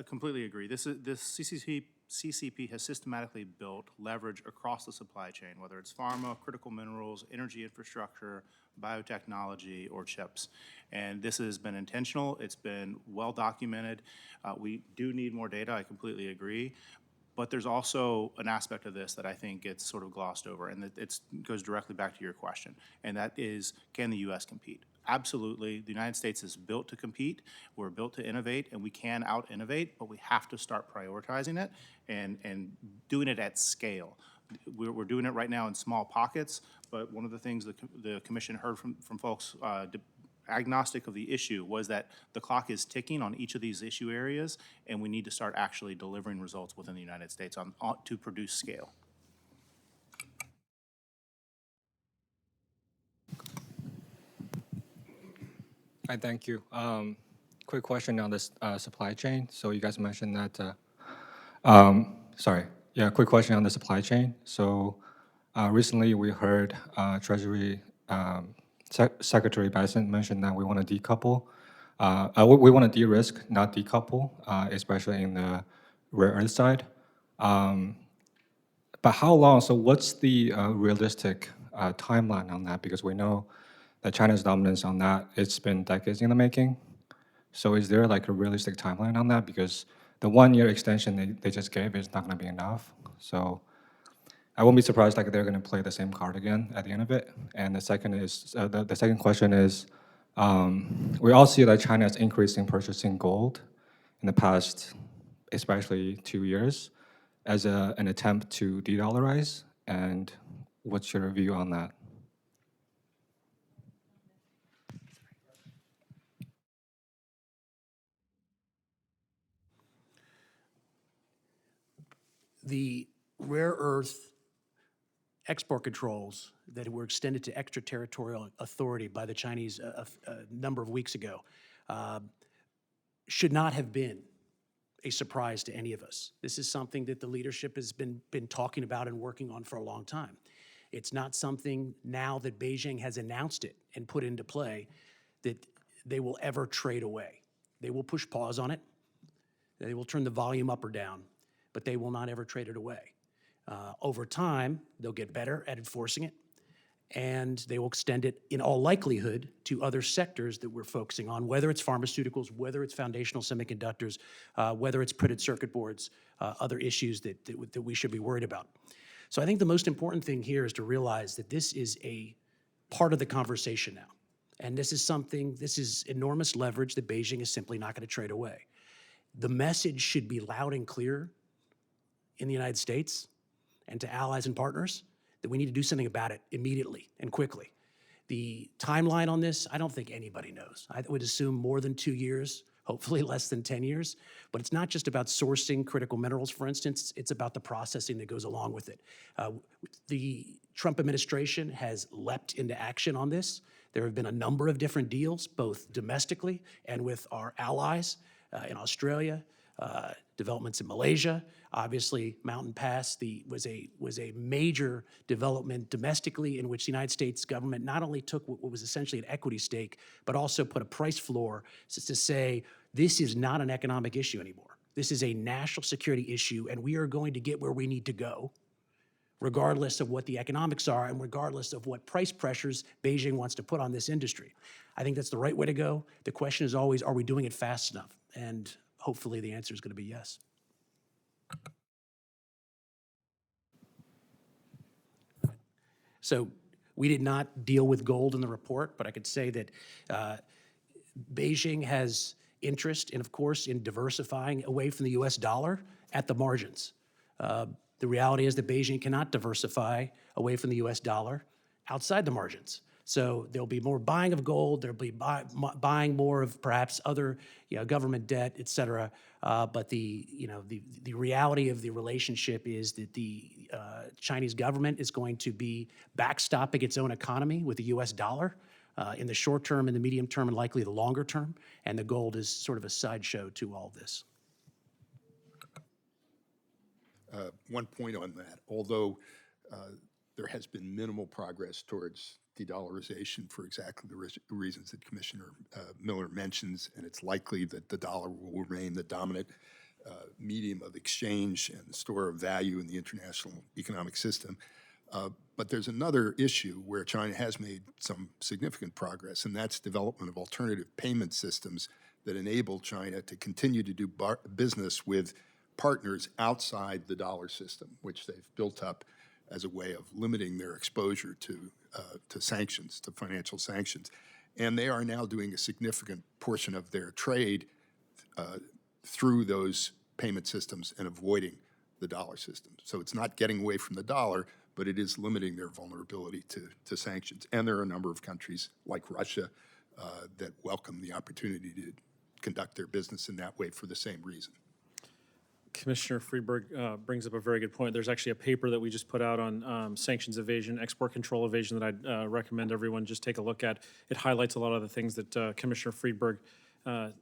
Speaker 11: completely agree. This CCP has systematically built leverage across the supply chain, whether it's pharma, critical minerals, energy infrastructure, biotechnology, or chips. And this has been intentional. It's been well documented. We do need more data. I completely agree. But there's also an aspect of this that I think gets sort of glossed over, and that it goes directly back to your question, and that is, can the U.S. compete? absolutely, the United States is built to compete, we're built to innovate, and we can out-innovate, but we have to start prioritizing it and doing it at scale. We're doing it right now in small pockets, but one of the things the commission heard from folks agnostic of the issue was that the clock is ticking on each of these issue areas, and we need to start actually delivering results within the United States to produce scale.
Speaker 17: Hi, thank you. Quick question on this supply chain. So you guys mentioned that, quick question on the supply chain. So recently we heard Treasury Secretary Bison mention that we want to decouple. We want to de-risk, not decouple, especially in the rare earth side. But how long, so what's the realistic timeline on that? Because we know that China's dominance on that, it's been decades in the making. So is there like a realistic timeline on that? Because the 1-year extension they just gave is not going to be enough. So I won't be surprised like they're going to play the same card again at the end of it. And the second is the second question is, we all see that China is increasing purchasing gold in the past, especially 2 years, as an attempt to de-dollarize. And what's your view on that?
Speaker 5: The rare earth export controls that were extended to extraterritorial authority by the Chinese a number of weeks ago should not have been a surprise to any of us. This is something that the leadership has been talking about and working on for a long time. It's not something now that Beijing has announced it and put into play that they will ever trade away. They will push pause on it. They will turn the volume up or down, but they will not ever trade it away. Over time, they'll get better at enforcing it, and they will extend it in all likelihood to other sectors that we're focusing on, whether it's pharmaceuticals, whether it's foundational semiconductors, whether it's printed circuit boards, other issues that we should be worried about. So I think the most important thing here is to realize that this is a part of the conversation now. And this is enormous leverage that Beijing is simply not going to trade away. The message should be loud and clear in the United States and to allies and partners that we need to do something about it immediately and quickly. The timeline on this, I don't think anybody knows. I would assume more than 2 years, hopefully less than 10 years. But it's not just about sourcing critical minerals, for instance. It's about the processing that goes along with it. The Trump administration has leapt into action on this. There have been a number of different deals, both domestically and with our allies in Australia, developments in Malaysia. Obviously, Mountain Pass was a major development domestically in which the United States government not only took what was essentially an equity stake, but also put a price floor to say, this is not an economic issue anymore. This is a national security issue, and we are going to get where we need to go, regardless of what the economics are and regardless of what price pressures Beijing wants to put on this industry. I think that's the right way to go. The question is always, are we doing it fast enough? And hopefully the answer is going to be yes. So we did not deal with gold in the report, but I could say that Beijing has interest in, of course, in diversifying away from the US dollar at the margins. The reality is that Beijing cannot diversify away from the US dollar outside the margins. So there'll be more buying of gold, there'll be buying more of perhaps other government debt, et cetera. But the reality of the relationship is that the Chinese government is going to be backstopping its own economy with the US dollar in the short term, in the medium term, and likely the longer term. And the gold is sort of a sideshow to all this.
Speaker 6: One point on that, although there has been minimal progress towards de-dollarization for exactly the reasons that Commissioner Miller mentions, and it's likely that the dollar will remain the dominant medium of exchange and store of value in the international economic system. But there's another issue where China has made some significant progress, and that's development of alternative payment systems that enable China to continue to do business with partners outside the dollar system, which they've built up as a way of limiting their exposure to sanctions, to financial sanctions. And they are now doing a significant portion of their trade through those payment systems and avoiding the dollar system. So it's not getting away from the dollar, but it is limiting their vulnerability to sanctions. And there are a number of countries like Russia that welcome the opportunity to conduct their business in that way for the same reason.
Speaker 7: Commissioner Friedberg brings up a very good point. There's actually a paper that we just put out on sanctions evasion, export control evasion that I'd recommend everyone just take a look at. It highlights a lot of the things that Commissioner Friedberg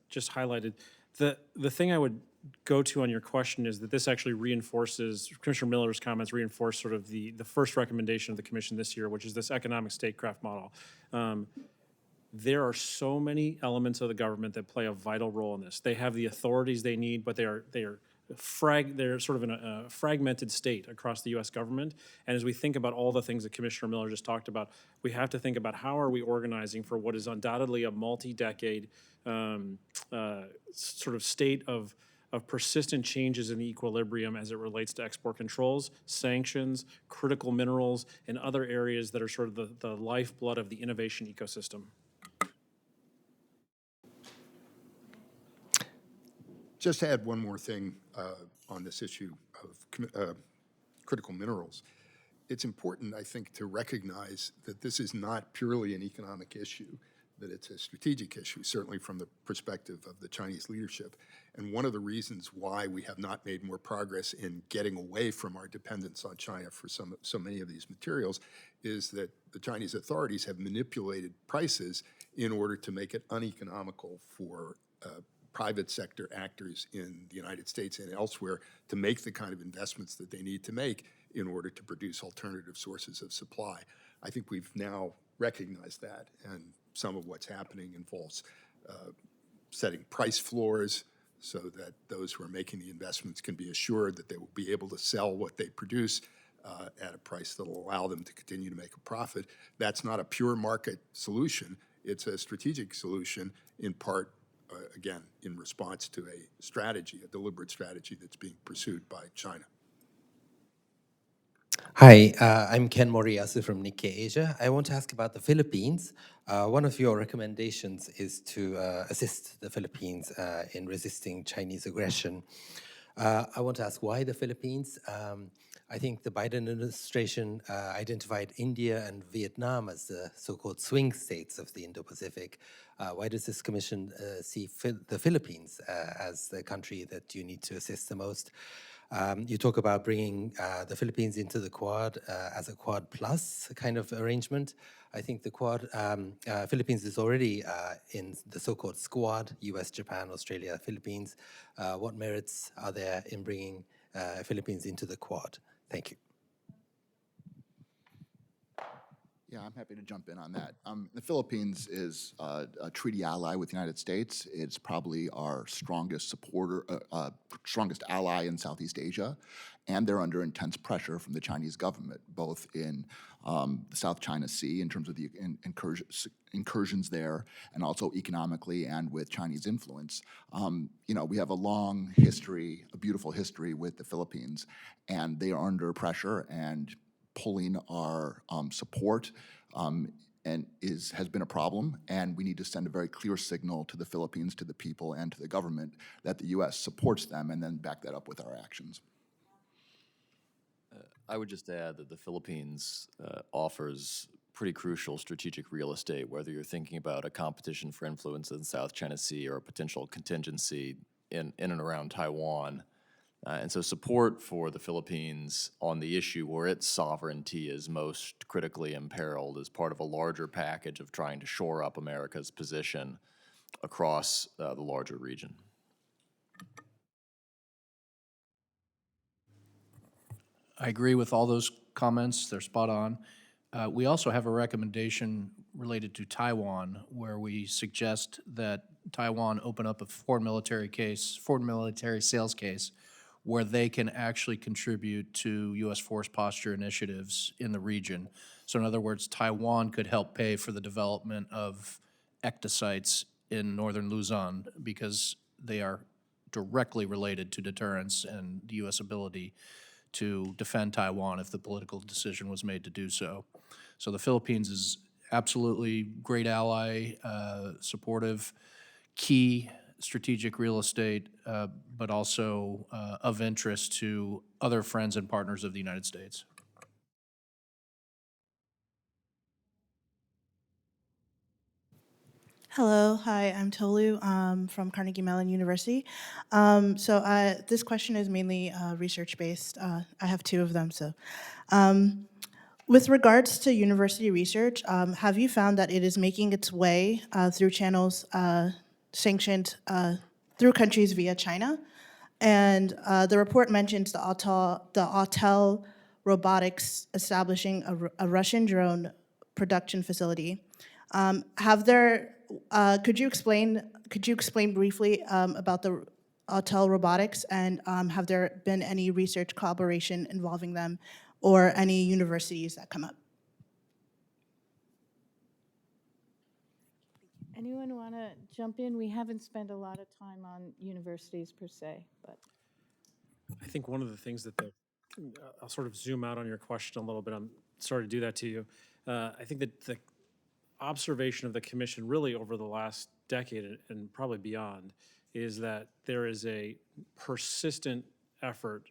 Speaker 7: just highlighted. The thing I would go to on your question is that this actually reinforces, Commissioner Miller's comments reinforce sort of the first recommendation of the commission this year, which is this economic statecraft model. There are so many elements of the government that play a vital role in this. They have the authorities they need, but they're sort of in a fragmented state across the U.S. government. And as we think about all the things that Commissioner Miller just talked about, we have to think about how are we organizing for what is undoubtedly a multi-decade sort of state of persistent changes in the equilibrium as it relates to export controls, sanctions, critical minerals, and other areas that are sort of the lifeblood of the innovation ecosystem.
Speaker 6: Just to add one more thing on this issue of critical minerals. It's important, I think, to recognize that this is not purely an economic issue, that it's a strategic issue, certainly from the perspective of the Chinese leadership. And one of the reasons why we have not made more progress in getting away from our dependence on China for so many of these materials is that the Chinese authorities have manipulated prices in order to make it uneconomical for private sector actors in the United States and elsewhere to make the kind of investments that they need to make in order to produce alternative sources of supply. I think we've now recognized that, and some of what's happening involves setting price floors so that those who are making the investments can be assured that they will be able to sell what they produce at a price that will allow them to continue to make a profit. That's not a pure market solution. It's a strategic solution, in part again, in response to a strategy, a deliberate strategy that's being pursued by China.
Speaker 18: Hi, I'm Ken Moriyasu from Nikkei Asia. I want to ask about the Philippines. One of your recommendations is to assist the Philippines in resisting Chinese aggression. I want to ask why the Philippines? I think the Biden administration identified India and Vietnam as the so-called swing states of the Indo-Pacific. Why does this commission see the Philippines as the country that you need to assist the most? You talk about bringing the Philippines into the Quad as a Quad Plus kind of arrangement. I think the Quad, Philippines is already in the so-called Squad, US, Japan, Australia, Philippines. What merits are there in bringing Philippines into the Quad? Thank you.
Speaker 10: Yeah, I'm happy to jump in on that. The Philippines is a treaty ally with the United States. It's probably our strongest supporter, strongest ally in Southeast Asia, and they're under intense pressure from the Chinese government, both in the South China Sea in terms of the incursions there, and also economically and with Chinese influence. You know, we have a long history, a beautiful history with the Philippines, and they are under pressure and pulling our support and has been a problem, and we need to send a very clear signal to the Philippines, to the people, and to the government that the U.S. supports them, and then back that up with our actions.
Speaker 19: I would just add that the Philippines offers pretty crucial strategic real estate, whether you're thinking about a competition for influence in the South China Sea or a potential contingency in and around Taiwan. And so support for the Philippines on the issue where its sovereignty is most critically imperiled is part of a larger package of trying to shore up America's position across the larger region.
Speaker 2: I agree with all those comments. They're spot on. We also have a recommendation related to Taiwan where we suggest that Taiwan open up a foreign military sales case where they can actually contribute to U.S. force posture initiatives in the region. So in other words, Taiwan could help pay for the development of ectosites in northern Luzon because they are directly related to deterrence and the U.S. ability to defend Taiwan if the political decision was made to do so. So the Philippines is absolutely great ally, supportive, key strategic real estate, but also of interest to other friends and partners of the United States.
Speaker 20: Hello, hi, I'm Tolu from Carnegie Mellon University. This question is mainly research-based. I have two of them. With regards to university research, have you found that it is making its way through channels sanctioned through countries via China? And the report mentions the Autel Robotics establishing a Russian drone production facility. Could you explain briefly about the Autel Robotics, and have there been any research collaboration involving them or any universities that come up?
Speaker 1: Anyone want to jump in? We haven't spent a lot of time on universities per se, but.
Speaker 7: I think one of the things that I'll sort of zoom out on your question a little bit. I'm sorry to do that to you. I think that the observation of the commission really over the last decade and probably beyond is that there is a persistent effort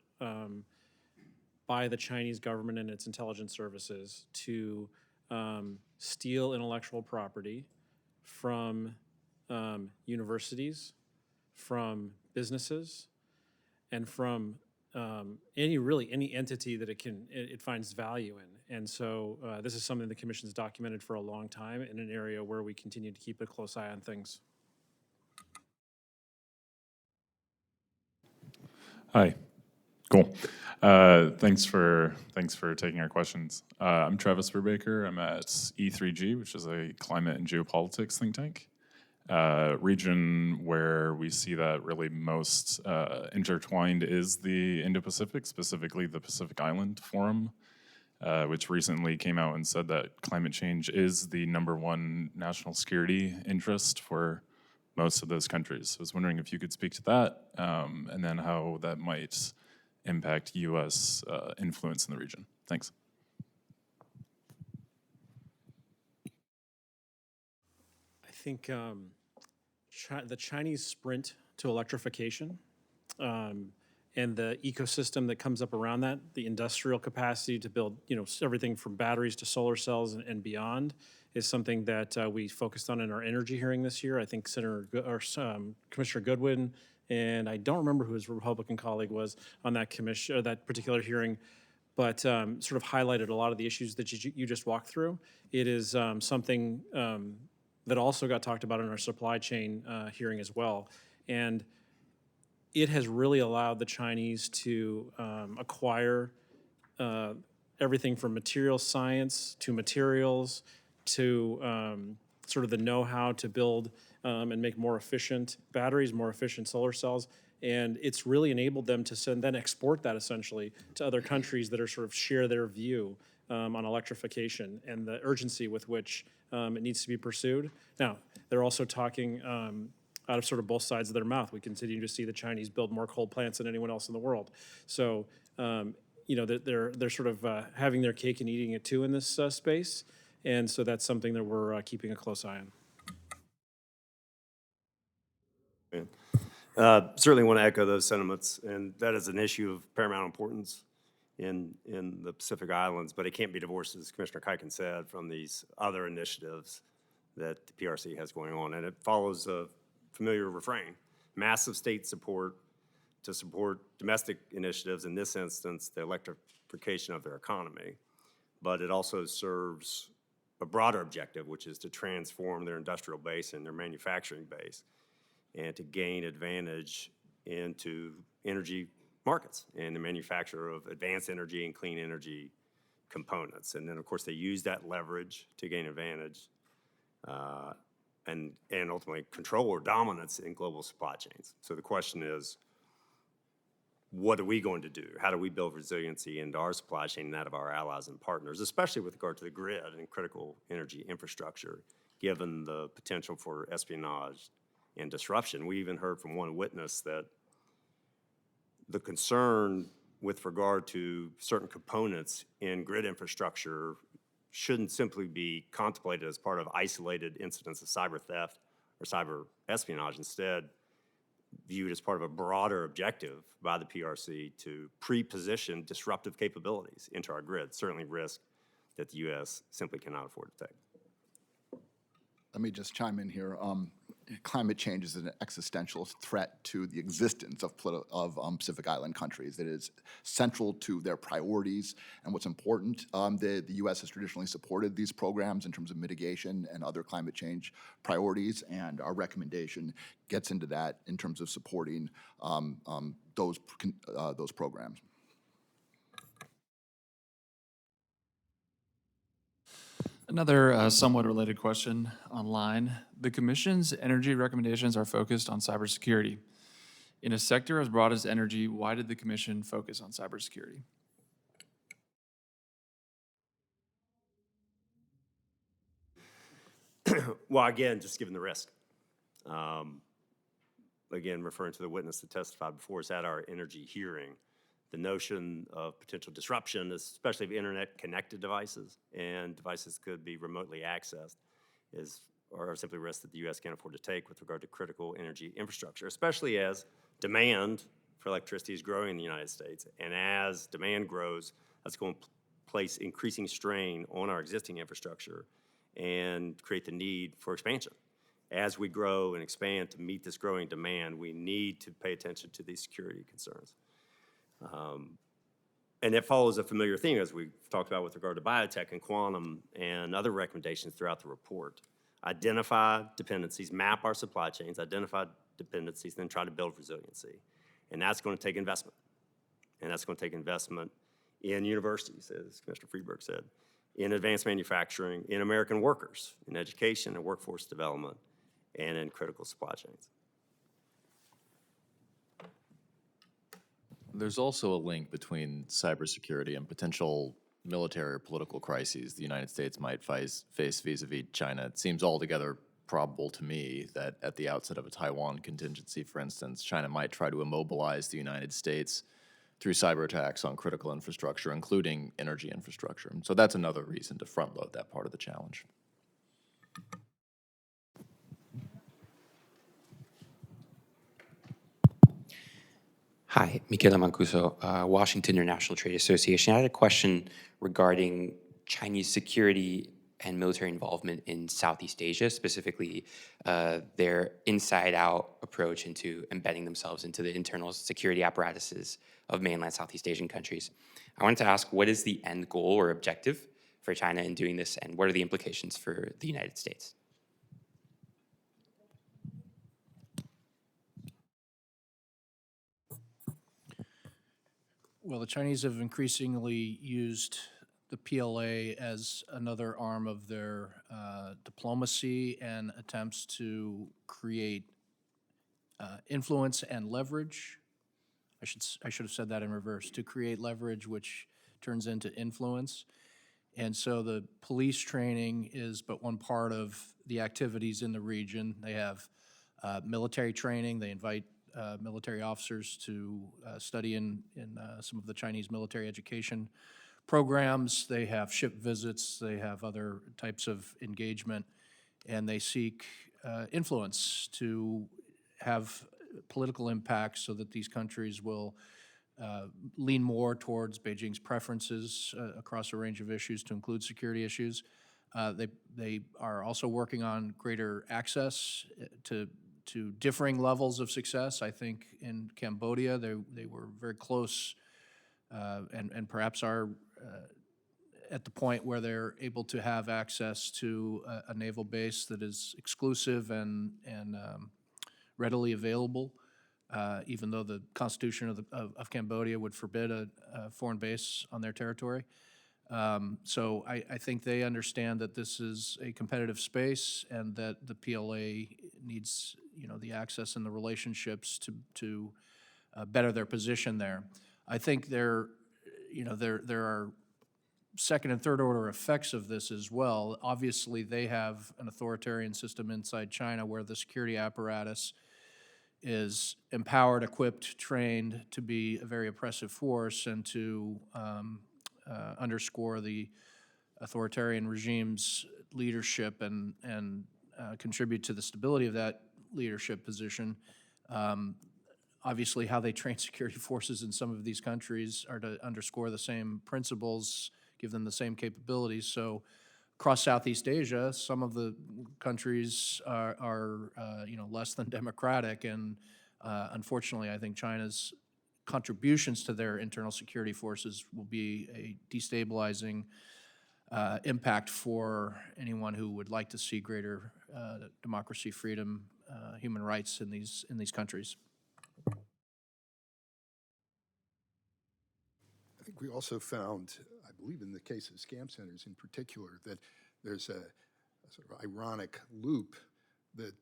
Speaker 7: by the Chinese government and its intelligence services to steal intellectual property from universities, from businesses, and from any entity that it finds value in. And so this is something the Commission's documented for a long time in an area where we continue to keep a close eye on things.
Speaker 21: Hi. Cool. Thanks for taking our questions. I'm Travis Brubaker. I'm at E3G, which is a climate and geopolitics think tank. Region where we see that really most intertwined is the Indo-Pacific, specifically the Pacific Island Forum, which recently came out and said that climate change is the #1 national security interest for most of those countries. So I was wondering if you could speak to that, and then how that might impact U.S. influence in the region. Thanks.
Speaker 7: I think the Chinese sprint to electrification and the ecosystem that comes up around that, the industrial capacity to build, everything from batteries to solar cells and beyond, is something that we focused on in our energy hearing this year. I think Commissioner Goodwin, and I don't remember who his Republican colleague was on that commission, that particular hearing, but sort of highlighted a lot of the issues that you just walked through. It is something that also got talked about in our supply chain hearing as well. And it has really allowed the Chinese to acquire everything from material science to materials to sort of the know-how to build and make more efficient batteries, more efficient solar cells. And it's really enabled them to then export that essentially to other countries that are sort of share their view on electrification and the urgency with which it needs to be pursued. Now, they're also talking out of sort of both sides of their mouth. We continue to see the Chinese build more coal plants than anyone else in the world. So, they're sort of having their cake and eating it too in this space. And so that's something that we're keeping a close eye on.
Speaker 8: Certainly want to echo those sentiments, and that is an issue of paramount importance in the Pacific Islands, but it can't be divorced, as Commissioner Kuiken said, from these other initiatives that the PRC has going on. And it follows a familiar refrain: massive state support to support domestic initiatives, in this instance, the electrification of their economy. But it also serves a broader objective, which is to transform their industrial base and their manufacturing base and to gain advantage into energy markets and the manufacture of advanced energy and clean energy components. And then, of course, they use that leverage to gain advantage and ultimately control or dominance in global supply chains. So the question is, what are we going to do? How do we build resiliency into our supply chain and that of our allies and partners, especially with regard to the grid and critical energy infrastructure, given the potential for espionage and disruption? We even heard from one witness that the concern with regard to certain components in grid infrastructure shouldn't simply be contemplated as part of isolated incidents of cyber theft or cyber espionage. Instead, viewed as part of a broader objective by the PRC to pre-position disruptive capabilities into our grid, certainly risk that the U.S. simply cannot afford to take.
Speaker 10: Let me just chime in here. Climate change is an existential threat to the existence of Pacific Island countries. It is central to their priorities and what's important. The U.S. has traditionally supported these programs in terms of mitigation and other climate change priorities, and our recommendation gets into that in terms of supporting those programs.
Speaker 4: Another somewhat related question online. The Commission's energy recommendations are focused on cybersecurity. In a sector as broad as energy, why did the Commission focus on cybersecurity?
Speaker 8: Well, again, just given the risk. Again, referring to the witness that testified before us at our energy hearing, the notion of potential disruption, especially of internet-connected devices, and devices could be remotely accessed, are simply risks that the U.S. can't afford to take with regard to critical energy infrastructure, especially as demand for electricity is growing in the United States. And as demand grows, that's going to place increasing strain on our existing infrastructure and create the need for expansion. As we grow and expand to meet this growing demand, we need to pay attention to these security concerns. And it follows a familiar theme, as we've talked about with regard to biotech and quantum and other recommendations throughout the report. Identify dependencies, map our supply chains, identify dependencies, then try to build resiliency. And that's going to take investment. And that's going to take investment in universities, as Commissioner Freeberg said, in advanced manufacturing, in American workers, in education and workforce development, and in critical supply chains.
Speaker 19: There's also a link between cybersecurity and potential military or political crises the United States might face vis-a-vis China. It seems altogether probable to me that at the outset of a Taiwan contingency, for instance, China might try to immobilize the United States through cyber attacks on critical infrastructure, including energy infrastructure. So that's another reason to front-load that part of the challenge.
Speaker 3: Hi, Michele Mancuso, Washington International Trade Association. I had a question regarding Chinese security and military involvement in Southeast Asia, specifically their inside-out approach into embedding themselves into the internal security apparatuses of mainland Southeast Asian countries. I wanted to ask, what is the end goal or objective for China in doing this, and what are the implications for the United States?
Speaker 2: Well, the Chinese have increasingly used the PLA as another arm of their diplomacy and attempts to create influence and leverage. I should have said that in reverse, to create leverage which turns into influence. And so the police training is but one part of the activities in the region. They have military training. They invite military officers to study in some of the Chinese military education programs. They have ship visits. They have other types of engagement. And they seek influence to have political impact so that these countries will lean more towards Beijing's preferences across a range of issues, to include security issues. They are also working on greater access to differing levels of success. I think in Cambodia, they were very close and perhaps are at the point where they're able to have access to a naval base that is exclusive and readily available, even though the Constitution of Cambodia would forbid a foreign base on their territory. So I think they understand that this is a competitive space and that the PLA needs, the access and the relationships to better their position there. I think there are second and third order effects of this as well. Obviously, they have an authoritarian system inside China where the security apparatus is empowered, equipped, trained to be a very oppressive force and to underscore the authoritarian regime's leadership and contribute to the stability of that leadership position. Obviously, how they train security forces in some of these countries are to underscore the same principles, give them the same capabilities. So across Southeast Asia, some of the countries are less than democratic, and unfortunately, I think China's contributions to their internal security forces will be a destabilizing impact for anyone who would like to see greater democracy, freedom, human rights in these countries.
Speaker 6: I think we also found, I believe in the case of scam centers in particular, that there's a sort of ironic loop that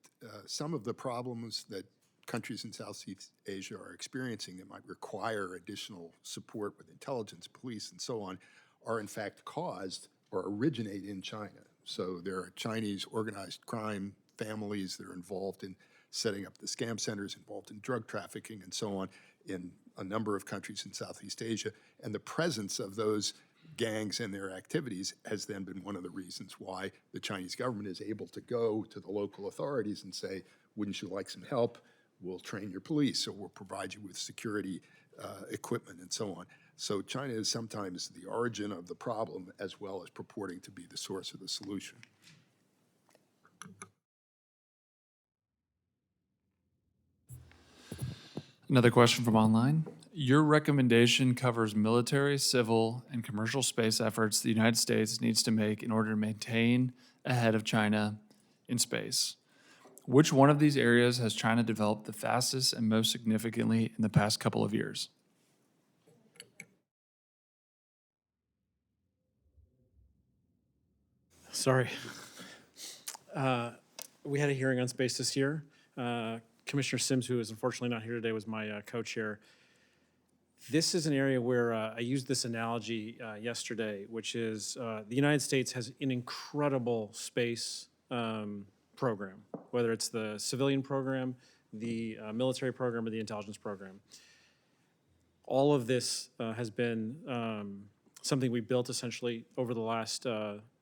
Speaker 6: some of the problems that countries in Southeast Asia are experiencing that might require additional support with intelligence, police, and so on, are in fact caused or originate in China. So there are Chinese organized crime families that are involved in setting up the scam centers, involved in drug trafficking, and so on in a number of countries in Southeast Asia. And the presence of those gangs and their activities has then been one of the reasons why the Chinese government is able to go to the local authorities and say, wouldn't you like some help? We'll train your police, or we'll provide you with security equipment and so on. So China is sometimes the origin of the problem as well as purporting to be the source of the solution.
Speaker 4: Another question from online. Your recommendation covers military, civil, and commercial space efforts the United States needs to make in order to maintain ahead of China in space. Which one of these areas has China developed the fastest and most significantly in the past couple of years?
Speaker 7: Sorry. We had a hearing on space this year. Commissioner Sims, who is unfortunately not here today, was my co-chair. This is an area where I used this analogy yesterday, which is the United States has an incredible space program, whether it's the civilian program, the military program, or the intelligence program. All of this has been something we built essentially over the last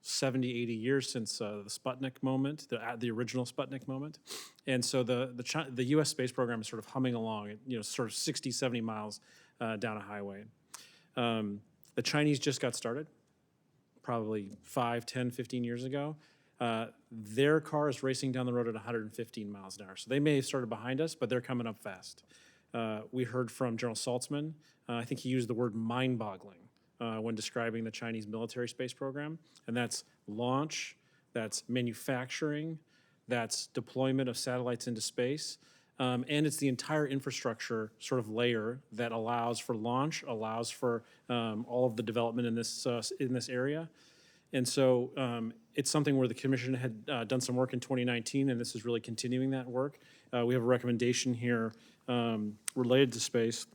Speaker 7: 70, 80 years since the Sputnik moment, the original Sputnik moment. And so the U.S. space program is sort of humming along, sort of 60, 70 miles down a highway. The Chinese just got started, probably 5, 10, 15 years ago. Their car is racing down the road at 115 miles an hour. So they may have started behind us, but they're coming up fast. We heard from General Saltzman. I think he used the word mind-boggling when describing the Chinese military space program. And that's launch, that's manufacturing, that's deployment of satellites into space. And it's the entire infrastructure sort of layer that allows for launch, allows for all of the development in this area. And so it's something where the commission had done some work in 2019, and this is really continuing that work. We have a recommendation here related to space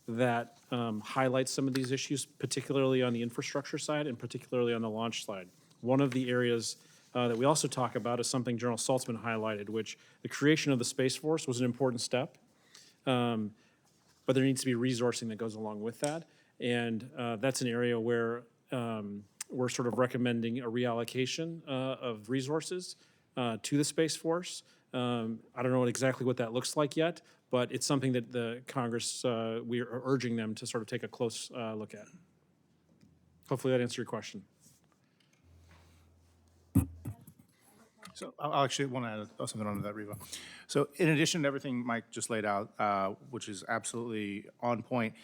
Speaker 7: that highlights some of these issues, particularly on the infrastructure side and particularly on the launch side. One of the areas that we also talk about is something General Saltzman highlighted, which the creation of the Space Force was an important step, but there needs to be resourcing that goes along with that. And that's an area where we're sort of recommending a reallocation of resources to the Space Force. I don't know exactly what that looks like yet, but it's something that the Congress, we are urging them to sort of take a close look at. Hopefully that answered your question.
Speaker 11: So I actually want to add something onto that, Reva. So in addition to everything Mike just laid out, which is absolutely on point,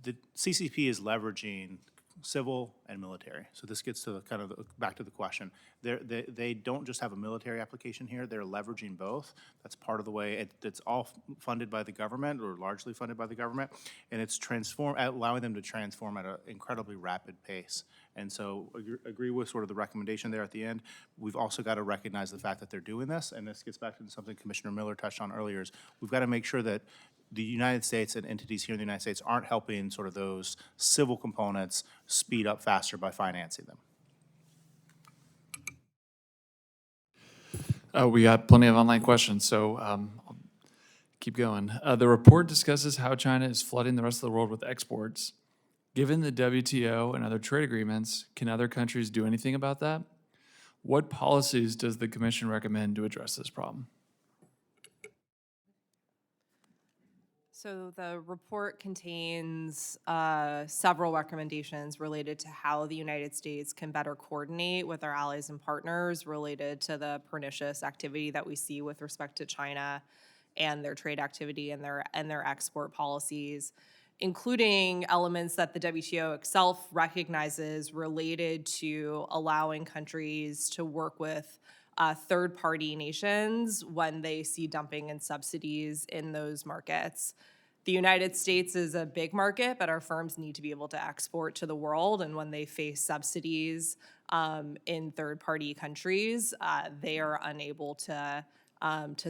Speaker 11: the CCP is leveraging civil and military. So this gets to kind of back to the question. They don't just have a military application here, they're leveraging both. That's part of the way, it's all funded by the government, or largely funded by the government, and it's allowing them to transform at an incredibly rapid pace. And so agree with sort of the recommendation there at the end. We've also got to recognize the fact that they're doing this, and this gets back to something Commissioner Miller touched on earlier, is we've got to make sure that the United States and entities here in the United States aren't helping sort of those civil components speed up faster by financing them.
Speaker 4: We got plenty of online questions, so I'll keep going. The report discusses how China is flooding the rest of the world with exports. Given the WTO and other trade agreements, can other countries do anything about that? What policies does the Commission recommend to address this problem?
Speaker 9: So the report contains several recommendations related to how the United States can better coordinate with our allies and partners related to the pernicious activity that we see with respect to China and their trade activity and their export policies, including elements that the WTO itself recognizes related to allowing countries to work with third-party nations when they see dumping and subsidies in those markets. The United States is a big market, but our firms need to be able to export to the world, and when they face subsidies in third-party countries, they are unable to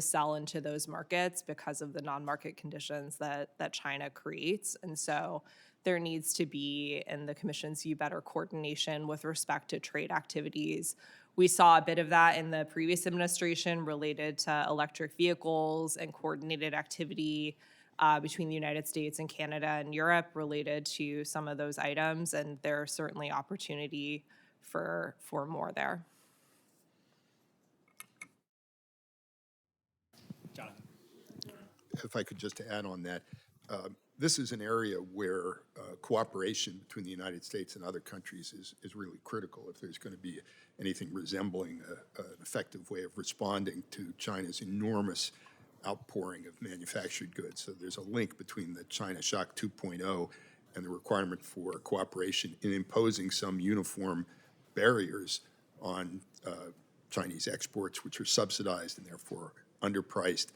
Speaker 9: sell into those markets because of the non-market conditions that China creates. And so there needs to be, in the Commission's view, better coordination with respect to trade activities. We saw a bit of that in the previous administration related to electric vehicles and coordinated activity between the United States and Canada and Europe related to some of those items, and there's certainly opportunity for more there.
Speaker 6: If I could just add on that, this is an area where cooperation between the United States and other countries is really critical if there's going to be anything resembling an effective way of responding to China's enormous outpouring of manufactured goods. So there's a link between the China Shock 2.0 and the requirement for cooperation in imposing some uniform barriers on Chinese exports, which are subsidized and therefore underpriced.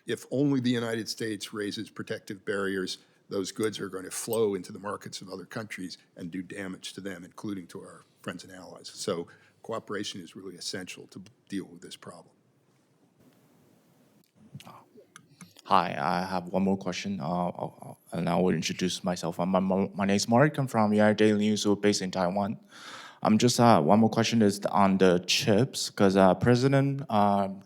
Speaker 6: If only the United States raises protective barriers, those goods are going to flow into the markets of other countries and do damage to them, including to our friends and allies. So cooperation is really essential to deal with this problem.
Speaker 12: Hi, I have one more question, and I will introduce myself. My name is Mark. I'm from United Daily News, based in Taiwan. Just one more question is on the chips, because President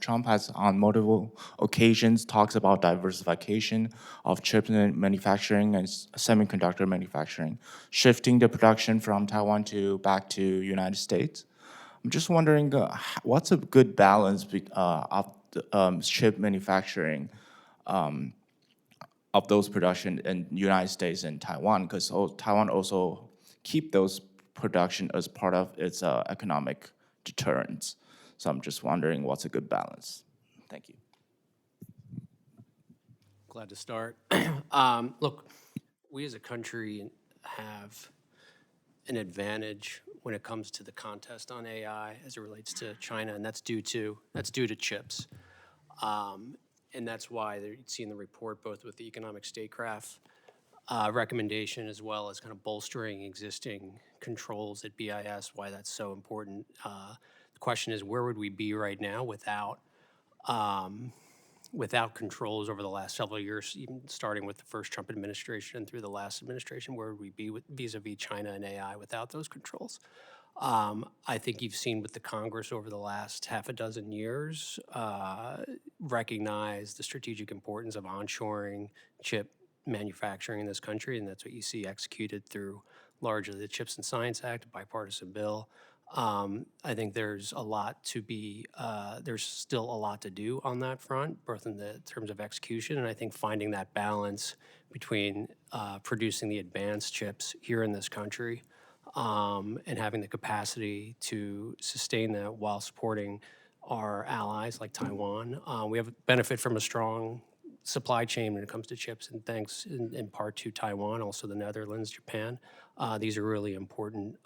Speaker 12: Trump has on multiple occasions talks about diversification of chip manufacturing and semiconductor manufacturing, shifting the production from Taiwan back to United States. I'm just wondering what's a good balance of the chip manufacturing of those production in United States and Taiwan, because Taiwan also keep those production as part of its economic deterrence. So I'm just wondering what's a good balance. Thank you.
Speaker 5: Glad to start. Look, we as a country have an advantage when it comes to the contest on AI as it relates to China, and that's due to chips. And that's why you see in the report, both with the economic statecraft recommendation as well as kind of bolstering existing controls at BIS, why that's so important. The question is, where would we be right now without controls over the last several years, even starting with the first Trump administration and through the last administration? Where would we be vis-a-vis China and AI without those controls? I think you've seen with the Congress over the last half a dozen years recognize the strategic importance of onshoring chip manufacturing in this country, and that's what you see executed through largely the CHIPS and Science Act, a bipartisan bill. I think there's a lot to be, there's still a lot to do on that front, both in the terms of execution, and I think finding that balance between producing the advanced chips here in this country and having the capacity to sustain that while supporting our allies like Taiwan. We have benefit from a strong supply chain when it comes to chips, and thanks in part to Taiwan, also the Netherlands, Japan. These are really important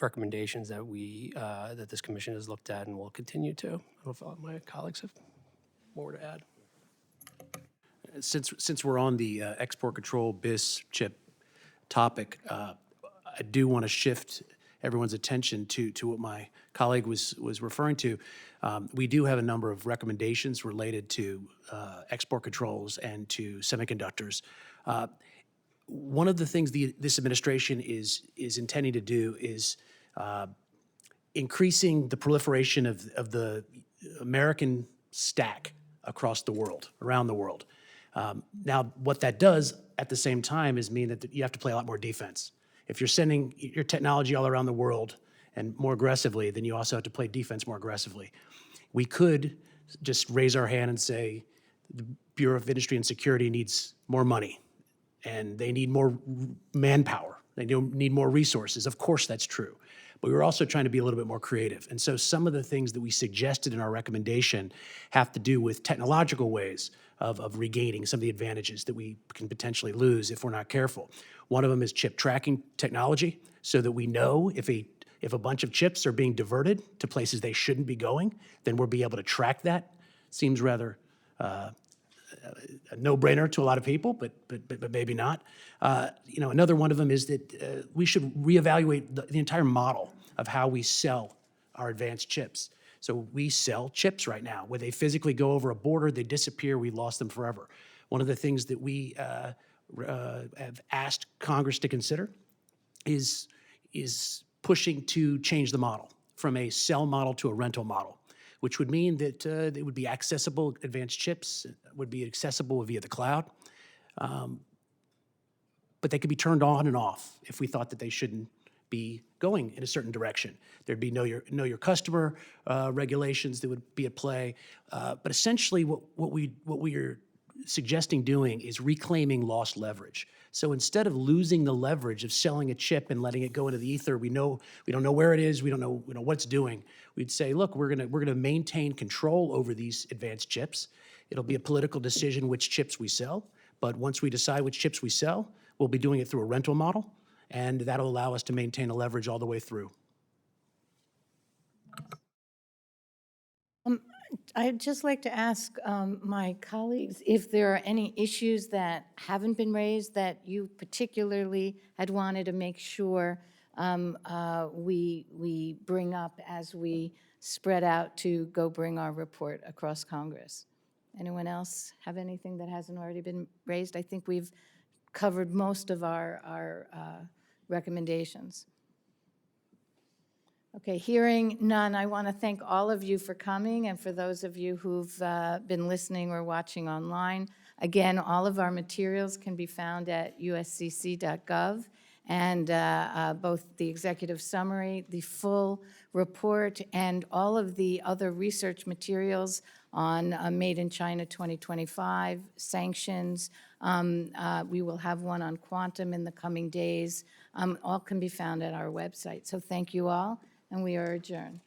Speaker 5: recommendations that that this commission has looked at and will continue to. I don't know if my colleagues have more to add. Since we're on the export control BIS chip topic, I do want to shift everyone's attention to what my colleague was referring to. We do have a number of recommendations related to export controls and to semiconductors. One of the things this administration is intending to do is increasing the proliferation of the American stack across the world, around the world. Now, what that does at the same time is mean that you have to play a lot more defense. If you're sending your technology all around the world and more aggressively, then you also have to play defense more aggressively. We could just raise our hand and say, the Bureau of Industry and Security needs more money, and they need more manpower. They need more resources. Of course, that's true. But we're also trying to be a little bit more creative. And so some of the things that we suggested in our recommendation have to do with technological ways of regaining some of the advantages that we can potentially lose if we're not careful. One of them is chip tracking technology, so that we know if a bunch of chips are being diverted to places they shouldn't be going, then we'll be able to track that. Seems rather a no-brainer to a lot of people, but maybe not. Another one of them is that we should reevaluate the entire model of how we sell our advanced chips. So we sell chips right now, where they physically go over a border, they disappear, we lost them forever. One of the things that we have asked Congress to consider is pushing to change the model from a sell model to a rental model, which would mean that it would be accessible, advanced chips would be accessible via the cloud, but they could be turned on and off if we thought that they shouldn't be going in a certain direction. There'd be know your customer regulations that would be at play, but essentially what we are suggesting doing is reclaiming lost leverage. So instead of losing the leverage of selling a chip and letting it go into the ether, we don't know where it is, we don't know what it's doing. We'd say, look, we're gonna maintain control over these advanced chips. It'll be a political decision which chips we sell, but once we decide which chips we sell, we'll be doing it through a rental model, and that'll allow us to maintain a leverage all the way through.
Speaker 1: I'd just like to ask my colleagues if there are any issues that haven't been raised that you particularly had wanted to make sure we bring up as we spread out to go bring our report across Congress. Anyone else have anything that hasn't already been raised? I think we've covered most of our recommendations. Okay, hearing none, I want to thank all of you for coming, and for those of you who've been listening or watching online. Again, all of our materials can be found at uscc.gov, and both the executive summary, the full report, and all of the other research materials on Made in China 2025, sanctions. We will have one on quantum in the coming days. All can be found at our website. So thank you all, and we are adjourned.